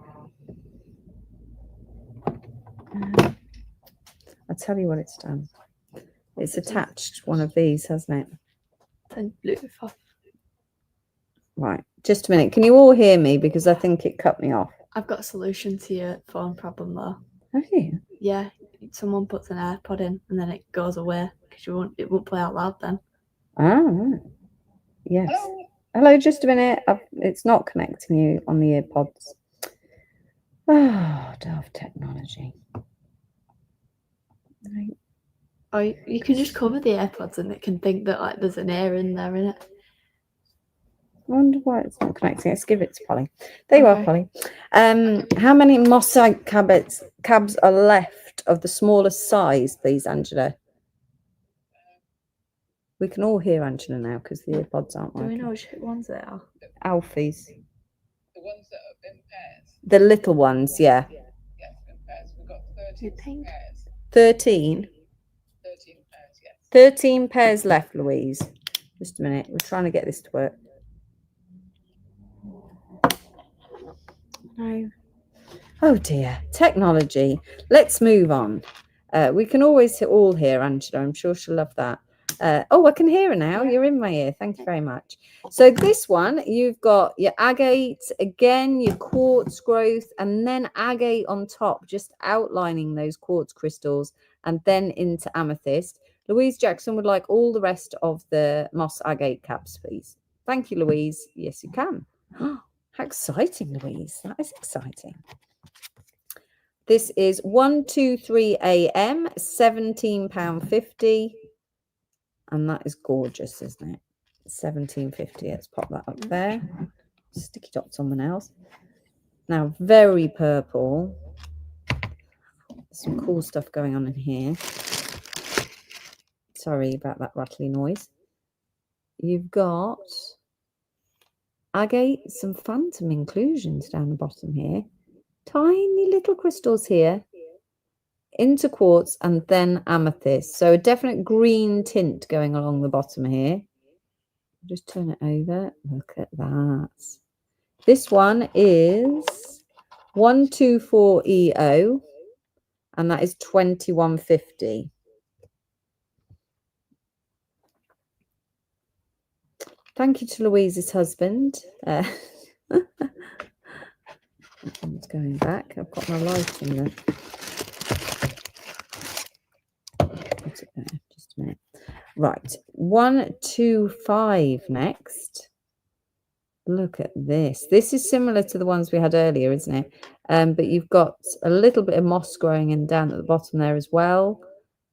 I'll tell you what it's done. It's attached one of these, hasn't it? Turn Bluetooth off. Right, just a minute. Can you all hear me? Because I think it cut me off. I've got a solution to your phone problem though. Have you? Yeah, someone puts an AirPod in and then it goes away because it won't play out loud then. Ah, right. Yes. Hello, just a minute. It's not connecting you on the earpods. Oh, daft technology. Right. Or you can just cover the AirPods and it can think that like there's an air in there, innit? I wonder why it's not connecting. Let's give it to Polly. There you are, Polly. How many mosaic cabs are left of the smallest size, please, Angela? We can all hear Angela now because the earpods aren't working. Do we know which ones they are? Alfies. The ones that are in pairs. The little ones, yeah. Yes, in pairs. We've got 13 pairs. 13? 13 pairs, yes. 13 pairs left, Louise. Just a minute. We're trying to get this to work. No. Oh dear. Technology. Let's move on. We can always all hear Angela. I'm sure she'll love that. Oh, I can hear her now. You're in my ear. Thank you very much. So this one, you've got your agate, again, your quartz growth, and then agate on top, just outlining those quartz crystals, and then into amethyst. Louise Jackson would like all the rest of the moss agate caps, please. Thank you, Louise. Yes, you can. How exciting, Louise. That is exciting. This is 123 AM, £17.50. And that is gorgeous, isn't it? 17.50. Let's pop that up there. Sticky dots on the nails. Now, very purple. Some cool stuff going on in here. Sorry about that rattly noise. You've got agate, some phantom inclusions down the bottom here. Tiny little crystals here. Into quartz and then amethyst. So a definite green tint going along the bottom here. Just turn it over. Look at that. This one is 124 EO and that is 21.50. Thank you to Louise's husband. It's going back. I've got my light in there. Put it there, just a minute. Right, 125 next. Look at this. This is similar to the ones we had earlier, isn't it? But you've got a little bit of moss growing in down at the bottom there as well.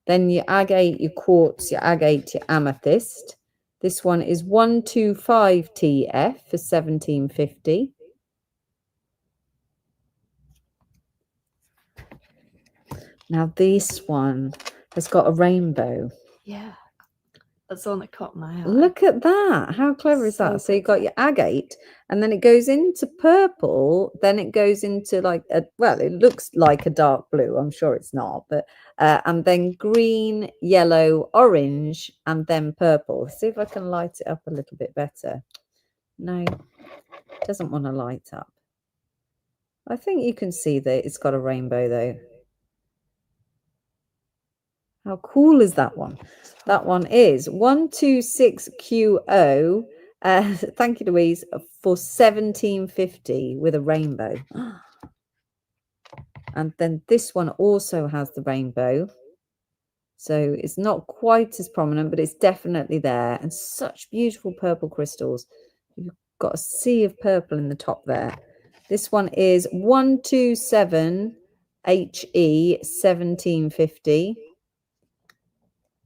Then your agate, your quartz, your agate, your amethyst. This one is 125 TF for 17.50. Now this one has got a rainbow. Yeah. That's on the caught my eye. Look at that. How clever is So that? So you've got pretty. your agate, and then it goes into purple, then it goes into like a, well, it looks like a dark blue. I'm sure it's not, but and then green, yellow, orange, and then purple. See if I can light it up a little bit better. No, it doesn't want to light up. I think you can see that it's got a rainbow though. How cool is that one? That one is 126QO. Thank you, Louise, for 1750 with a rainbow. And then this one also has the rainbow. So it's not quite as prominent, but it's definitely there. And such beautiful purple crystals. You've got a sea of purple in the top there. This one is 127HE 1750.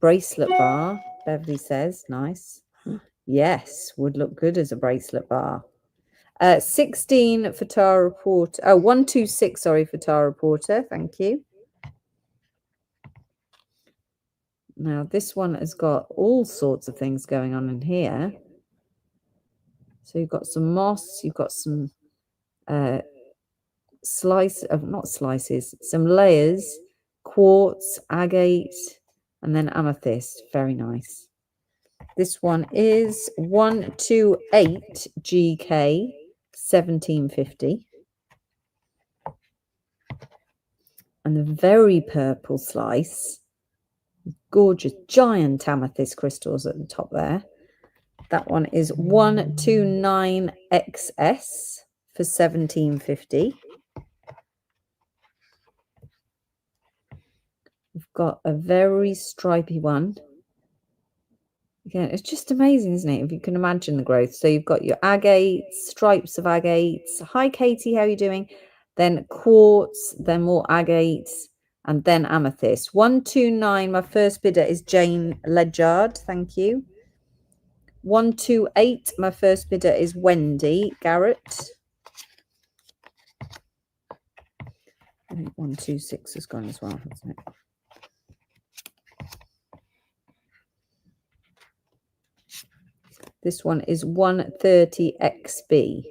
Bracelet bar, Beverly says. Nice. Yes, would look good as a bracelet bar. 16 for Tara Porter. Oh, 126, sorry, for Tara Porter. Thank you. Now, this one has got all sorts of things going on in here. So you've got some moss, you've got some not slices, some layers, quartz, agate, and then amethyst. Very nice. This one is 128GK 1750. And the very purple slice, gorgeous giant amethyst crystals at the top there. That one is 129XS for 1750. We've got a very stripy one. Again, it's just amazing, isn't it? If you can imagine the growth. So you've got your agates, stripes of agates. Hi, Katie, how are you doing? Then quartz, then more agates, and then amethyst. 129, my first bidder is Jane Ledyard. Thank you. 128, my first bidder is Wendy Garrett. I think 126 has gone as well, hasn't it? This one is 130XB.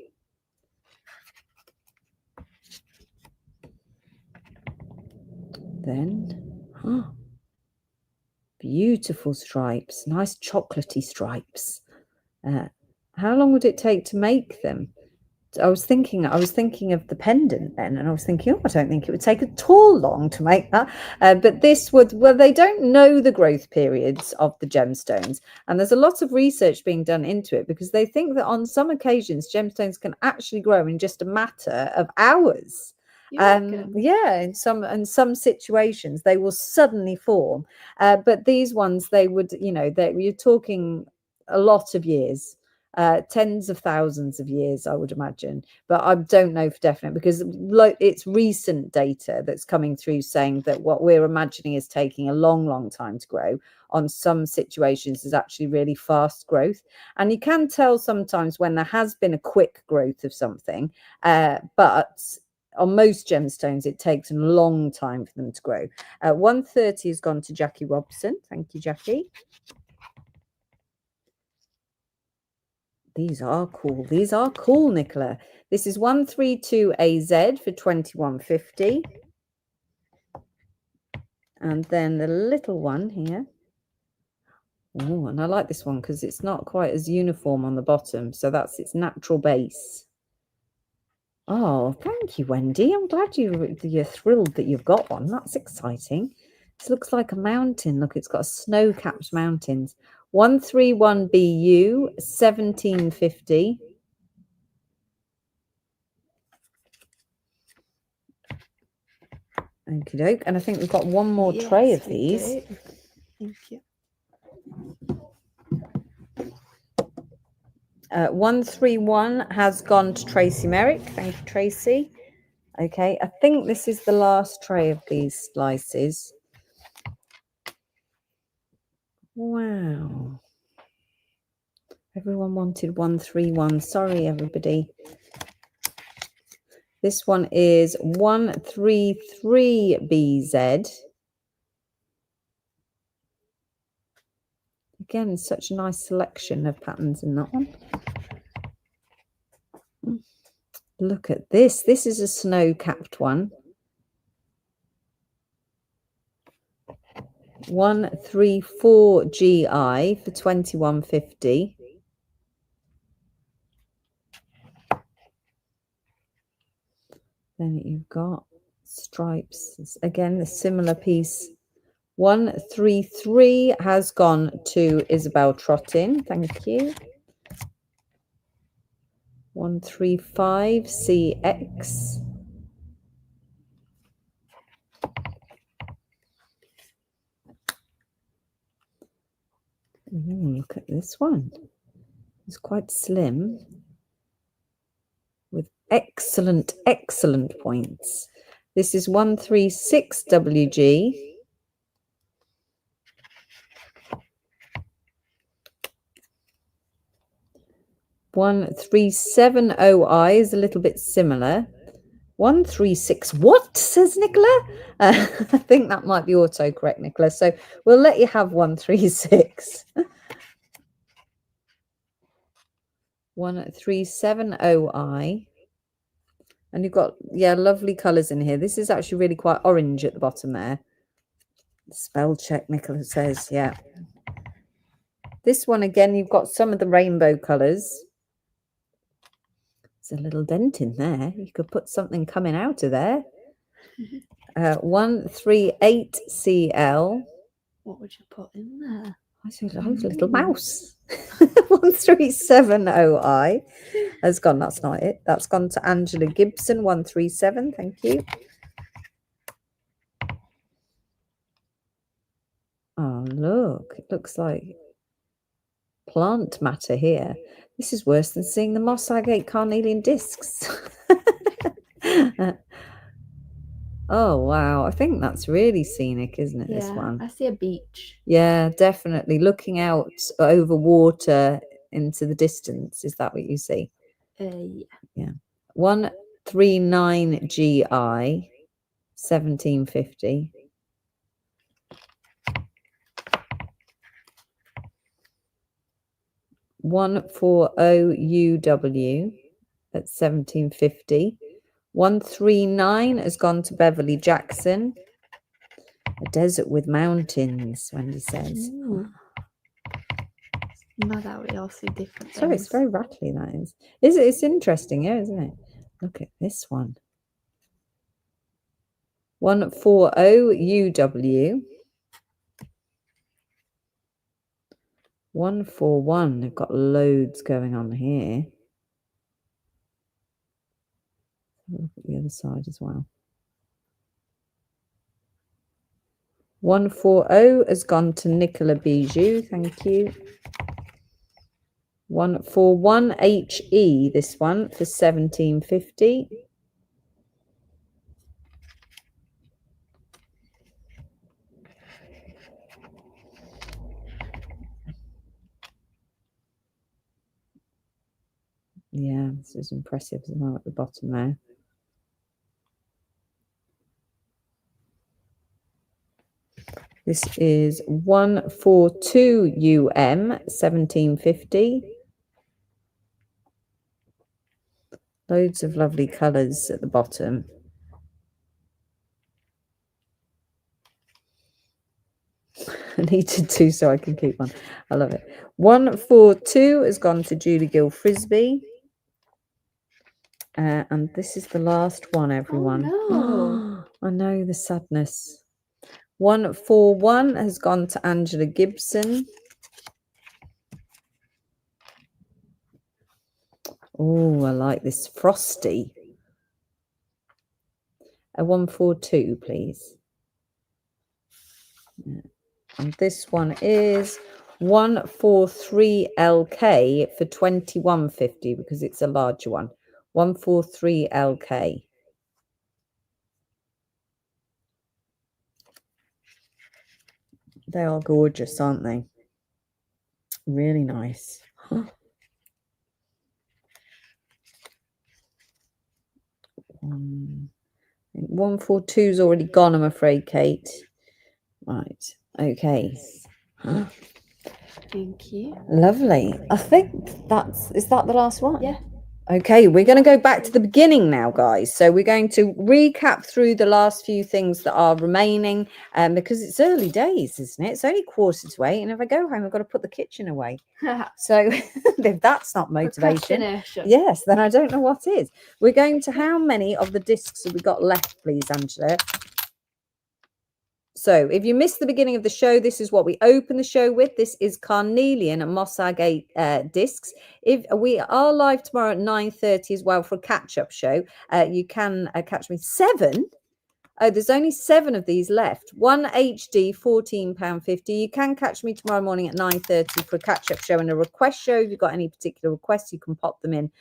Then, beautiful stripes, nice chocolatey stripes. How long would it take to make them? I was thinking of the pendant then, and I was thinking, oh, I don't think it would take at all long to make that. But this would, well, they don't know the growth periods of the gemstones, and there's a lot of research being done into it because they think that on some occasions gemstones can actually grow in just a matter of hours. Yeah, in some situations they will suddenly form, but these ones, they would, you know, you're talking a lot of years. Tens of thousands of years, I would imagine, but I don't know for definite because it's recent data that's coming through saying that what we're imagining is taking a long time to grow on some situations is actually really fast growth. And you can tell sometimes when there has been a quick growth of something, but on most gemstones it takes a long time for them to grow. 130 has gone to Jackie Robson. Thank you, Jackie. These are cool. These are cool, Nicola. This is 132AZ for 2150. And then the little one here. Oh, and I like this one because it's not quite as uniform on the bottom. So that's its natural base. Oh, thank you, Wendy. I'm glad you're thrilled that you've got one. That's exciting. This looks like a mountain. Look, it's got snow-capped mountains. 131BU 1750. Okie doke. And I think we've got one more tray of these. Thank you. 131 has gone to Tracy Merrick. Thank you, Tracy. Okay, I think this is the last tray of these slices. Wow. Everyone wanted 131. Sorry, everybody. This one is 133BZ. Again, such a nice selection of patterns in that one. Look at this. This is a snow-capped one. 134 GI for 21.50. Then you've got stripes. Again, a similar piece. 133 has gone to Isabel Trottin. Thank you. 135 CX. Look at this one. It's quite slim with excellent points. This is 136 WG. (137OI) is a little bit similar. 136 what, says Nicola? I think that might be autocorrect, Nicola. So we'll let you have 136. 137OI. And you've got, yeah, lovely colours in here. This is actually really quite orange at the bottom there. Spell check, Nicola says, yeah. This one, again, you've got some of the rainbow colours. There's a little dent in there. You could put something coming out of there. 138 CL. What would you put in there? I said, a little mouse. 137 OI has gone. That's not it. That's gone to Angela Gibson. 137. Thank you. Oh, look. It looks like plant matter here. This is worse than seeing the moss agate carnelian discs. Oh, wow. I think that's really scenic, isn't it, this one? I see a beach. Yeah, definitely. Looking out over water into the distance. Is that what you see? Yeah. Yeah. 139 GI, 1750. (140UW) at 1750. 139 has gone to Beverly Jackson. A desert with mountains, Wendy says. Ooh. No, that we all see different Sorry, it's things. very rattly, that is. It's interesting, yeah, isn't it? Look at this one. 140UW. 141. They've got loads going on here. Look at the other side as well. 140 has gone to Nicola Bijou. Thank you. 141 HE, this one, for 1750. Yeah, this is impressive as well at the bottom there. This is 142 UM, 1750. Loads of lovely colours at the bottom. I needed two so I can keep one. I love it. 142 has gone to Julie Gill Frisbee. And this is the last one, everyone. Oh, no. I know the sadness. 141 has gone to Angela Gibson. Oh, I like this frosty. A 142, please. Yeah. And this one is 143 LK for 21.50 because it's a larger one. 143 LK. They are gorgeous, aren't they? Really nice. 142's already gone, I'm afraid, Kate. Right. Okay. Thank you. Lovely. I think is that the last one? Yeah. Okay, we're going to go back to the beginning now, guys. So we're going to recap through the last few things that are remaining, because it's early days, isn't it? It's only 8:15, and if I go home, I've got to put the kitchen away. So if that's not motivation, Procrastination. yes, then I don't know what is. We're going to, how many of the discs have we got left, please, Angela? So if you missed the beginning of the show, this is what we open the show with. This is Carnelian and Moss Agate discs. If we are live tomorrow at 9:30 as well for a catch-up show, you can catch me 7. Oh, there's only 7 of these left. 1 HD, £14.50. You can catch me tomorrow morning at 9:30 for a catch-up show and a request show. If you've got any particular requests, you can pop them in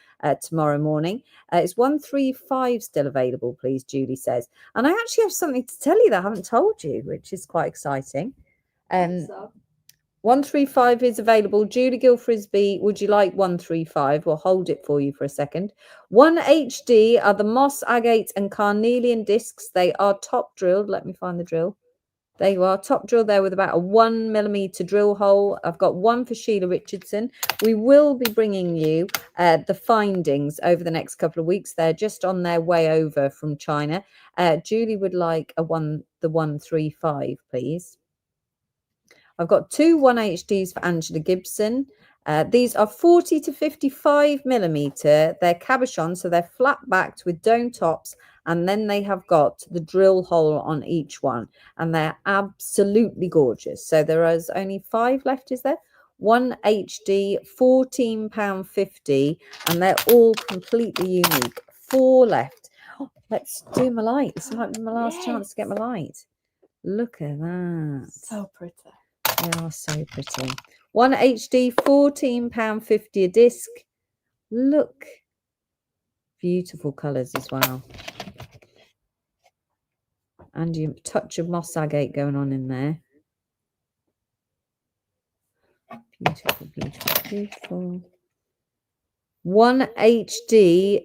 tomorrow morning. It's 135 still available, please, Julie says. And I actually have something to tell you that I haven't told you, which is quite exciting. 135 is available. Julie Gill Frisbee, would you like 135? We'll hold it for you for a second. 1 HD are the Moss Agate and Carnelian discs. They are top drilled. Let me find the drill. There you are, top drill there with about a 1mm drill hole. I've got one for Sheila Richardson. We will be bringing you the findings over the next couple of weeks. They're just on their way over from China. Julie would like the 135, please. I've got 2 1HDs for Angela Gibson. These are 40 to 55mm. They're cabochons, so they're flat backed with dome tops, and then they have got the drill hole on each one, and they're absolutely gorgeous. So there is only 5 left, is there? 1 HD, £14.50, and they're all completely unique. 4 left. Oh, let's do my light. It's like my last chance to get my light. Look at that. So pretty. They are so pretty. 1 HD, £14.50 a disc. Look. Beautiful colours as well. And a touch of moss agate going on in there. Beautiful, beautiful, beautiful. 1 HD,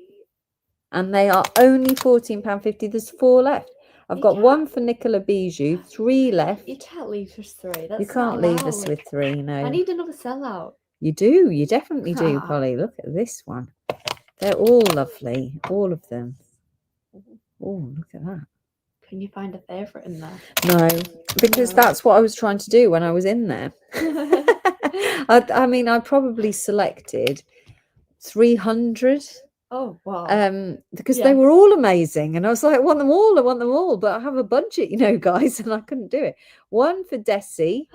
and they are only £14.50. There's 4 left. I've got 1 for Nicola Bijou, 3 left. You can't leave us 3. That's you can't leave us with 3, no. I need another sellout. You do. You definitely do, Polly. Look at this one. They're all lovely. All of them. Oh, look at that. Can you find a favourite in there? No, because that's what I was trying to do when I was in there. I mean, I probably selected 300. Oh, wow. Because they were all amazing. And I was like, I want them all. But I have a budget, you know, guys, and I couldn't do it. 1 for Desi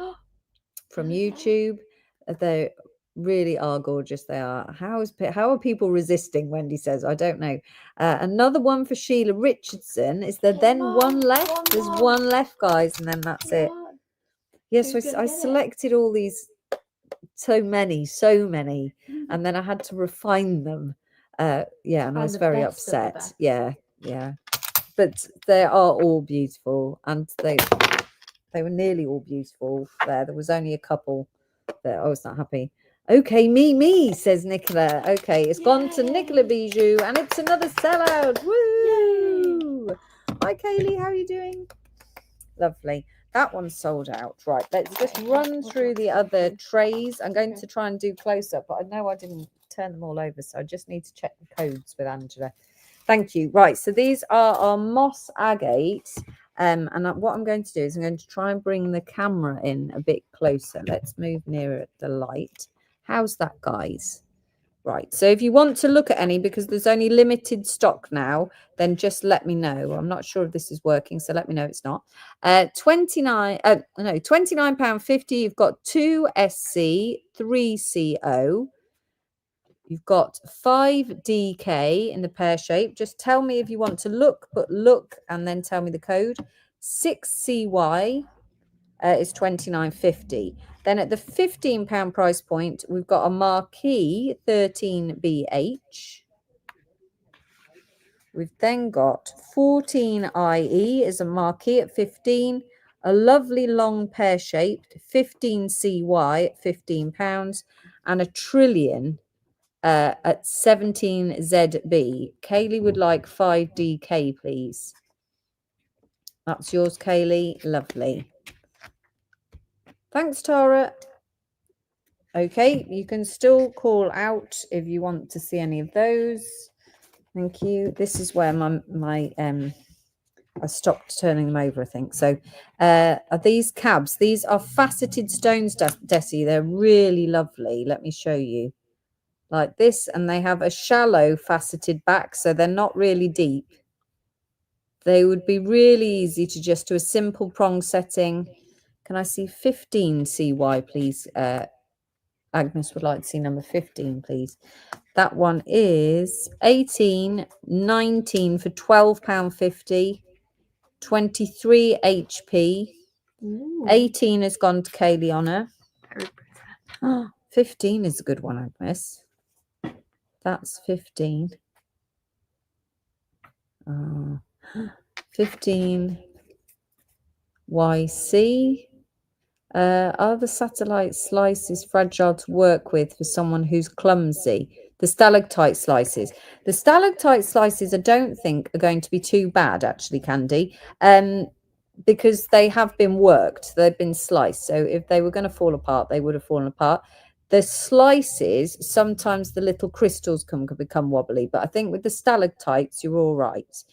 from YouTube. They really are gorgeous. They are. How are people resisting? Wendy says, I don't know. Another 1 for Sheila Richardson. Is there then one left? There's 1 left, guys, and then that's it. Yes, so I selected all these, so many, and then I had to refine them. And I was very upset. Yeah. But they are all beautiful, and they were nearly all beautiful. There was only a couple that I was not happy. Okay, me, says Nicola. Okay, it's gone to Nicola Bijou, and it's another sellout. Woo! Yay. Hi, Kaylee, how are you doing? Lovely. That one's sold out. Right, let's just run through the other trays. I'm going to try and do close-up, but I know I didn't turn them all over, so I just need to check the codes with Angela. Thank you. Right, so these are our moss agate. And what I'm going to do is I'm going to try and bring the camera in a bit closer. Let's move nearer the light. How's that, guys? Right, so if you want to look at any, because there's only limited stock now, then just let me know. I'm not sure if this is working, so let me know it's not. £29.50. You've got 2 SC, 3 CO. You've got 5 DK in the pear shape. Just tell me if you want to look, and then tell me the code. 6 CY is £29.50. Then at the £15 price point, we've got a marquee 13BH. We've then got 14 IE is a marquee at 15. A lovely long pear shaped 15 CY at £15, and a trillion at 17 ZB. Kaylee would like 5 DK, please. That's yours, Kaylee. Lovely. Thanks, Tara. Okay, you can still call out if you want to see any of those. Thank you. This is where my I stopped turning them over, I think. So are these cabs? These are faceted stones, Desi. They're really lovely. Let me show you. Like this, and they have a shallow faceted back, so they're not really deep. They would be really easy to just do a simple prong setting. Can I see 15 CY, please? Agnes would like to see number 15, please. That one is 18, 19 for £12.50, 23 HP. Ooh, 18 has gone to Kayleona. very 15 is a good one, Agnes. That's 15. 15 YC. Are the satellite slices fragile to work with for someone who's clumsy? The stalactite slices. The stalactite slices, I don't think, are going to be too bad, actually, Candy, because they have been worked. They've been sliced. So if they were going to fall apart, they would have fallen apart. The slices, sometimes the little crystals can become wobbly, but I think with the stalactites, you're all right.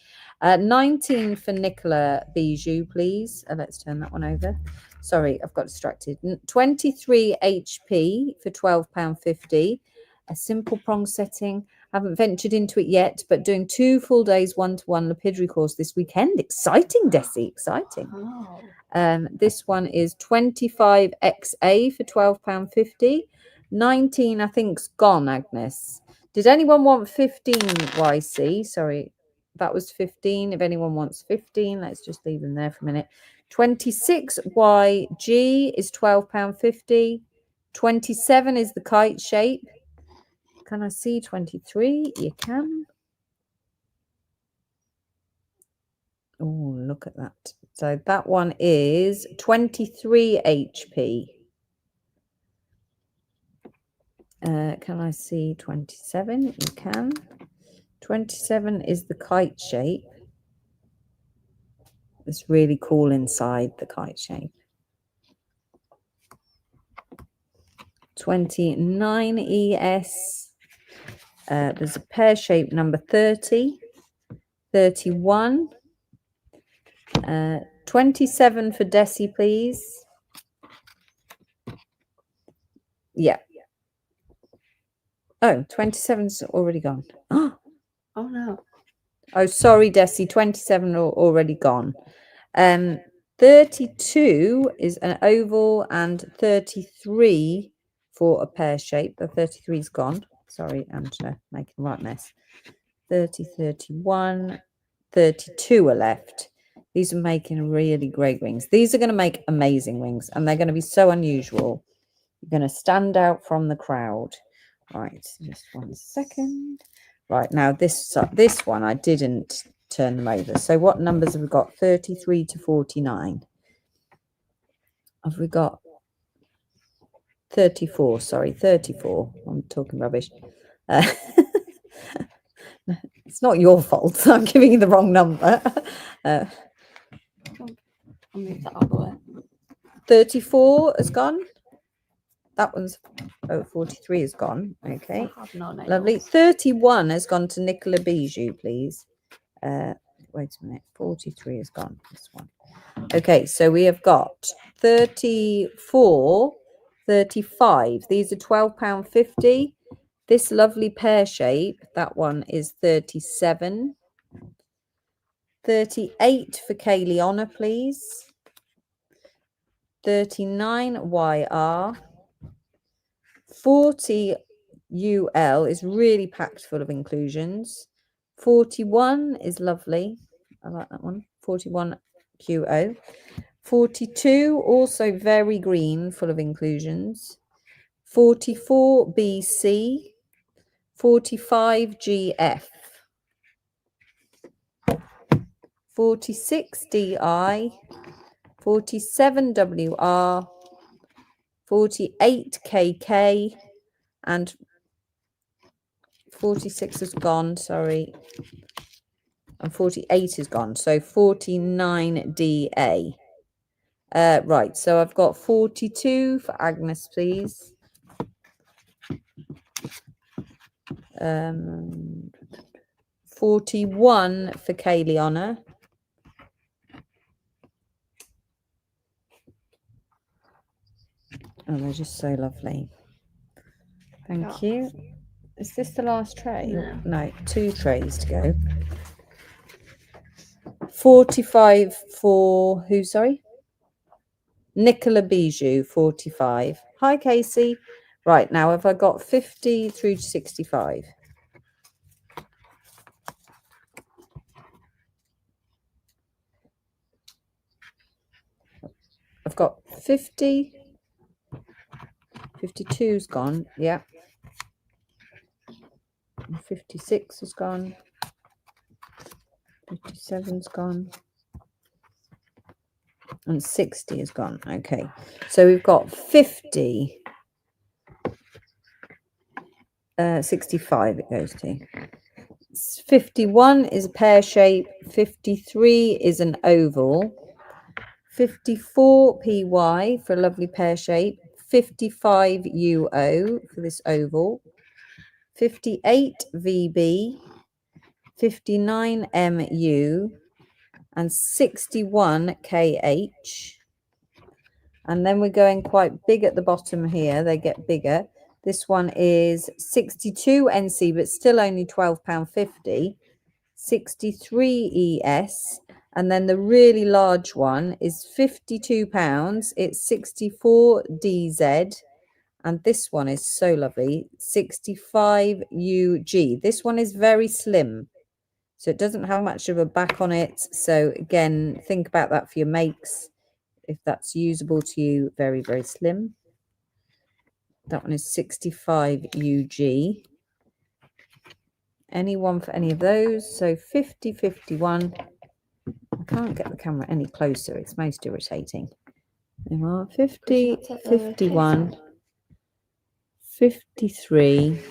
19 for Nicola Bijou, please. Let's turn that one over. Sorry, I've got distracted. 23 HP for £12.50. A simple prong setting. Haven't ventured into it yet, but doing 2 full days one-to-one lapidary course this weekend. Exciting, Desi, exciting. Oh. This one is 25 XA for £12.50. 19, I think's gone, Agnes. Did anyone want 15 YC? Sorry, that was 15. If anyone wants 15, let's just leave them there for a minute. 26 YG is £12.50. 27 is the kite shape. Can I see 23? You can. Oh, look at that. So that one is 23 HP. Can I see 27? You can. 27 is the kite shape. It's really cool inside the kite shape. 29 ES. There's a pear shape number 30. 31. 27 for Desi, please. Yeah. Oh, 27's already gone. Oh no. Oh, sorry, Desi. 27 are already gone. 32 is an oval and 33 for a pear shape. The 33 is gone. Sorry, I'm making the right mess. 30, 31, 32 are left. These are making really great wings. These are going to make amazing wings, and they're going to be so unusual. You're going to stand out from the crowd. Right, just 1 second. Right, now this one I didn't turn them over. So what numbers have we got? 33 to 49. Have we got 34? Sorry, 34. I'm talking rubbish. It's not your fault. I'm giving you the wrong number. I'll move that out of the way. 34 has gone. That one's 43 is gone. Okay, I have no nails. lovely. 31 has gone to Nicola Bijou, please. Wait a minute. 43 is gone. This one. Okay, so we have got 34, 35. These are £12.50. This lovely pear shape, that one is 37. 38 for Kayleona, please. 39 YR. 40 UL is really packed full of inclusions. 41 is lovely. I like that one. 41 QO. 42 also very green, full of inclusions. 44 BC. 45 GF. 46 DI. 47 WR. 48 KK, and 46 is gone, sorry, and 48 is gone, so 49 DA. Right, so I've got 42 for Agnes, please. 41 for Kayliana. Oh, they're just so lovely. Thank you. Is this the last tray? No, 2 trays to go. 45 for who, sorry? Nicola Bijou, 45. Hi, Casey. Right, now have I got 50 through to 65? I've got 50. 52's gone, yeah. 56 is gone. 57's gone. And 60 is gone. Okay. So we've got 50. 65 it goes to. 51 is a pear shape. 53 is an oval. 54 PY for a lovely pear shape. 55 UO for this oval. 58 VB. 59 MU. And 61 KH. And then we're going quite big at the bottom here. They get bigger. This one is 62 NC, but still only £12.50. 63 ES. And then the really large one is £52. It's 64 DZ. And this one is so lovely. 65 UG. This one is very slim. So it doesn't have much of a back on it. So again, think about that for your makes. If that's usable to you, very, very slim. That one is 65 UG. Anyone for any of those? So 50, 51. I can't get the camera any closer. It's most irritating. There are 50, 51, 53,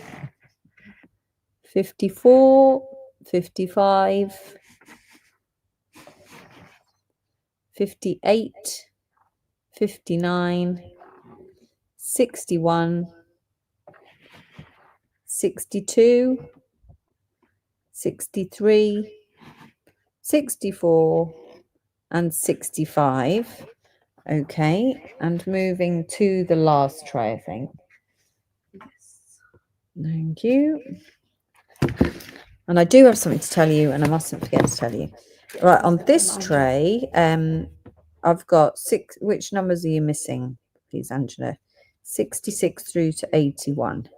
54, 55, 58, 59, 61, 62, 63, 64, and 65. Okay, and moving to the last tray, I think. Yes. Thank you. And I do have something to tell you, and I mustn't forget to tell you. Right, on this tray, I've got 6. Which numbers are you missing, please, Angela? 66 through to 81.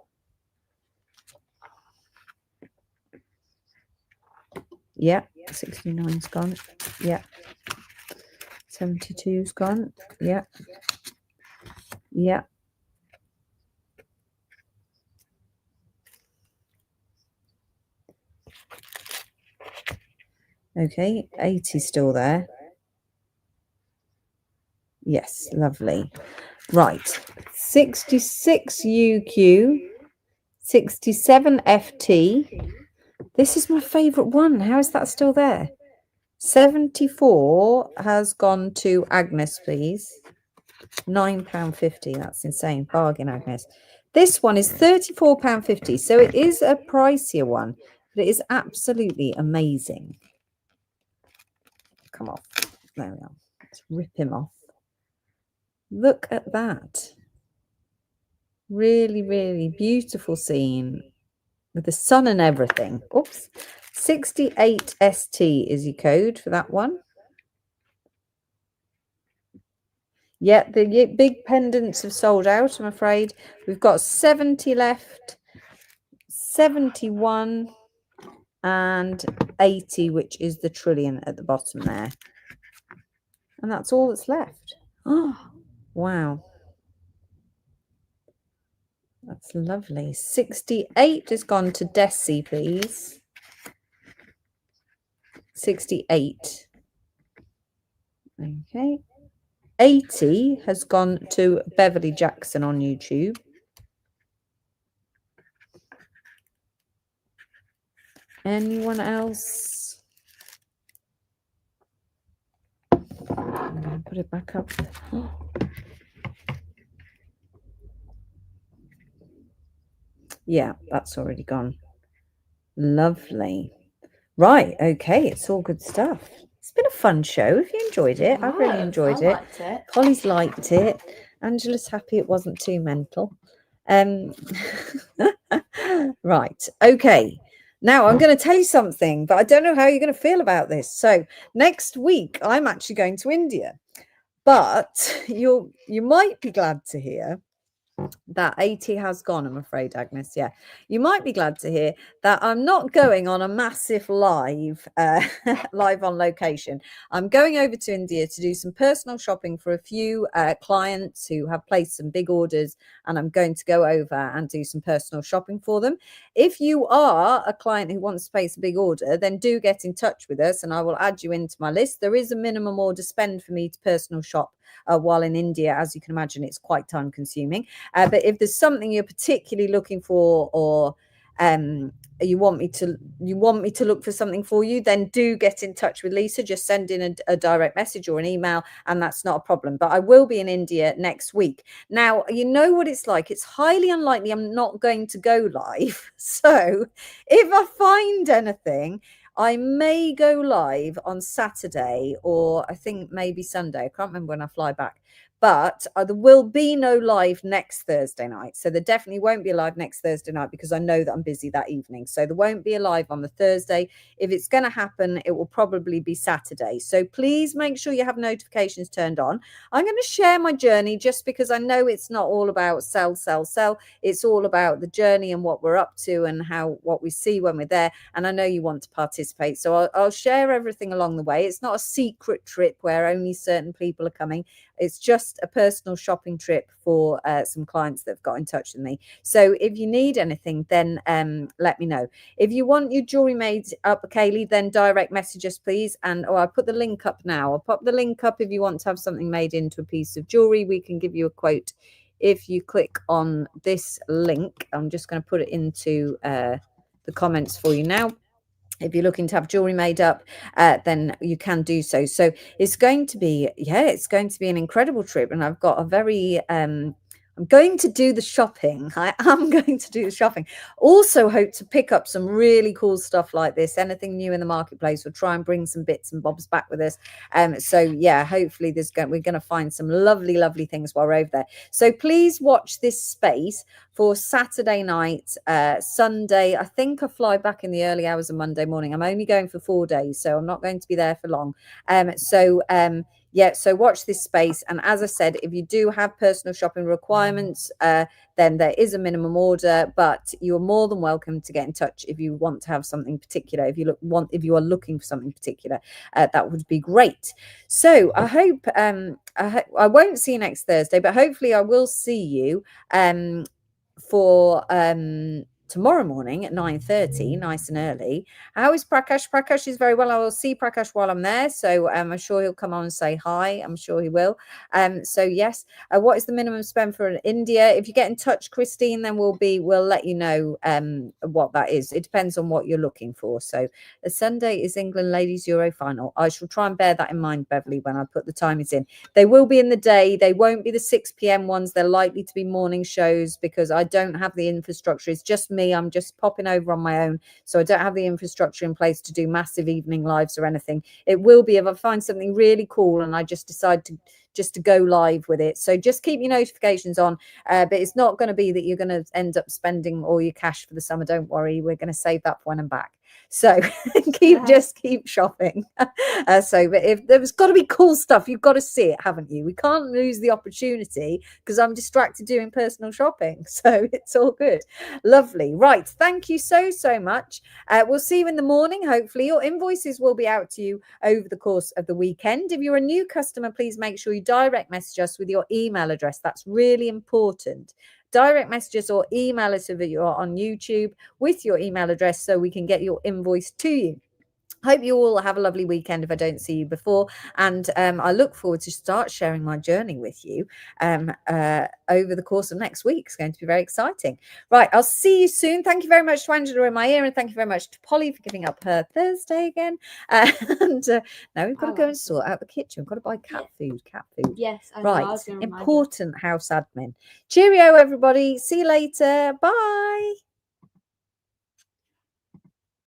Yeah, 69's gone. Yeah. 72's gone. Yeah. Yeah. Okay, 80's still there. Yes, lovely. Right, 66 UQ, 67 FT. This is my favourite one. How is that still there? 74 has gone to Agnes, please. £9.50. That's insane. Bargain, Agnes. This one is £34.50. So it is a pricier one, but it is absolutely amazing. Come off. There we are. Let's rip him off. Look at that. Really, really beautiful scene with the sun and everything. Oops. 68 ST is your code for that one. Yeah, the big pendants have sold out, I'm afraid. We've got 70 left, 71 and 80, which is the trillion at the bottom there. And that's all that's left. Oh, wow. That's lovely. 68 has gone to Desi, please. 68. Okay. 80 has gone to Beverly Jackson on YouTube. Anyone else? I'm going to put it back up. Yeah, that's already gone. Lovely. Right. Okay. It's all good stuff. It's been a fun show. If you enjoyed it, I really enjoyed it. Liked it. Polly's liked it. Angela's happy it wasn't too mental. Right. Okay. Now I'm going to tell you something, but I don't know how you're going to feel about this. So next week I'm actually going to India, but you might be glad to hear that 80 has gone, I'm afraid, Agnes. Yeah, you might be glad to hear that I'm not going on a massive live live on location. I'm going over to India to do some personal shopping for a few clients who have placed some big orders, and I'm going to go over and do some personal shopping for them. If you are a client who wants to place a big order, then do get in touch with us and I will add you into my list. There is a minimum order spend for me to personal shop while in India. As you can imagine, it's quite time consuming. But if there's something you're particularly looking for, or you want me to look for something for you, then do get in touch with Lisa. Just send in a direct message or an email, and that's not a problem. But I will be in India next week. Now, you know what it's like. It's highly unlikely I'm not going to go live. So if I find anything, I may go live on Saturday, or I think maybe Sunday. I can't remember when I fly back. But there will be no live next Thursday night. So there definitely won't be a live next Thursday night because I know that I'm busy that evening. So there won't be a live on the Thursday. If it's going to happen, it will probably be Saturday. So please make sure you have notifications turned on. I'm going to share my journey just because I know it's not all about sell, sell, sell. It's all about the journey and what we're up to and what we see when we're there. And I know you want to participate. So I'll share everything along the way. It's not a secret trip where only certain people are coming. It's just a personal shopping trip for some clients that have got in touch with me. So if you need anything, then let me know. If you want your jewelry made up, Kaylee, then direct message us, please. And I'll put the link up now. I'll pop the link up if you want to have something made into a piece of jewelry. We can give you a quote if you click on this link. I'm just going to put it into the comments for you now. If you're looking to have jewelry made up, then you can do so. So it's going to be, it's going to be an incredible trip. And I've got a very, I'm going to do the shopping. I am going to do the shopping. Also hope to pick up some really cool stuff like this. Anything new in the marketplace. We'll try and bring some bits and bobs back with us. So yeah, hopefully we're going to find some lovely, lovely things while we're over there. So please watch this space for Saturday night, Sunday. I think I fly back in the early hours of Monday morning. I'm only going for 4 days, so I'm not going to be there for long. So watch this space. And as I said, if you do have personal shopping requirements, then there is a minimum order, but you're more than welcome to get in touch if you want to have something particular. If you are looking for something particular, that would be great. So I hope I won't see you next Thursday, but hopefully I will see you for tomorrow morning at 9:30, nice and early. How is Prakash? Prakash is very well. I will see Prakash while I'm there, so I'm sure he'll come on and say hi. I'm sure he will. So yes, what is the minimum spend for India? If you get in touch, Christine, then we'll let you know what that is. It depends on what you're looking for. So the Sunday is England Ladies Euro final. I shall try and bear that in mind, Beverly, when I put the timings in. They will be in the day. They won't be the 6 p.m. ones. They're likely to be morning shows because I don't have the infrastructure. It's just me. I'm just popping over on my own, so I don't have the infrastructure in place to do massive evening lives or anything. It will be if I find something really cool and I just decide to go live with it. So just keep your notifications on, but it's not going to be that you're going to end up spending all your cash for the summer. Don't worry, we're going to save that for when I'm back. So just keep shopping. But if there's got to be cool stuff, you've got to see it, haven't you? We can't lose the opportunity because I'm distracted doing personal shopping. So it's all good. Lovely. Right. Thank you so much. We'll see you in the morning. Hopefully your invoices will be out to you over the course of the weekend. If you're a new customer, please make sure you direct message us with your email address. That's really important. Direct messages or email us if you're on YouTube with your email address so we can get your invoice to you. Hope you all have a lovely weekend if I don't see you before. And I look forward to start sharing my journey with you over the course of next week. It's going to be very exciting. Right, I'll see you soon. Thank you very much to Angela in my ear, and thank you very much to Polly for giving up her Thursday again. And now we've got to go and sort out the kitchen. We've got to buy cat food. Yes, I know. Right, important house admin. Cheerio, everybody. See you later. Bye.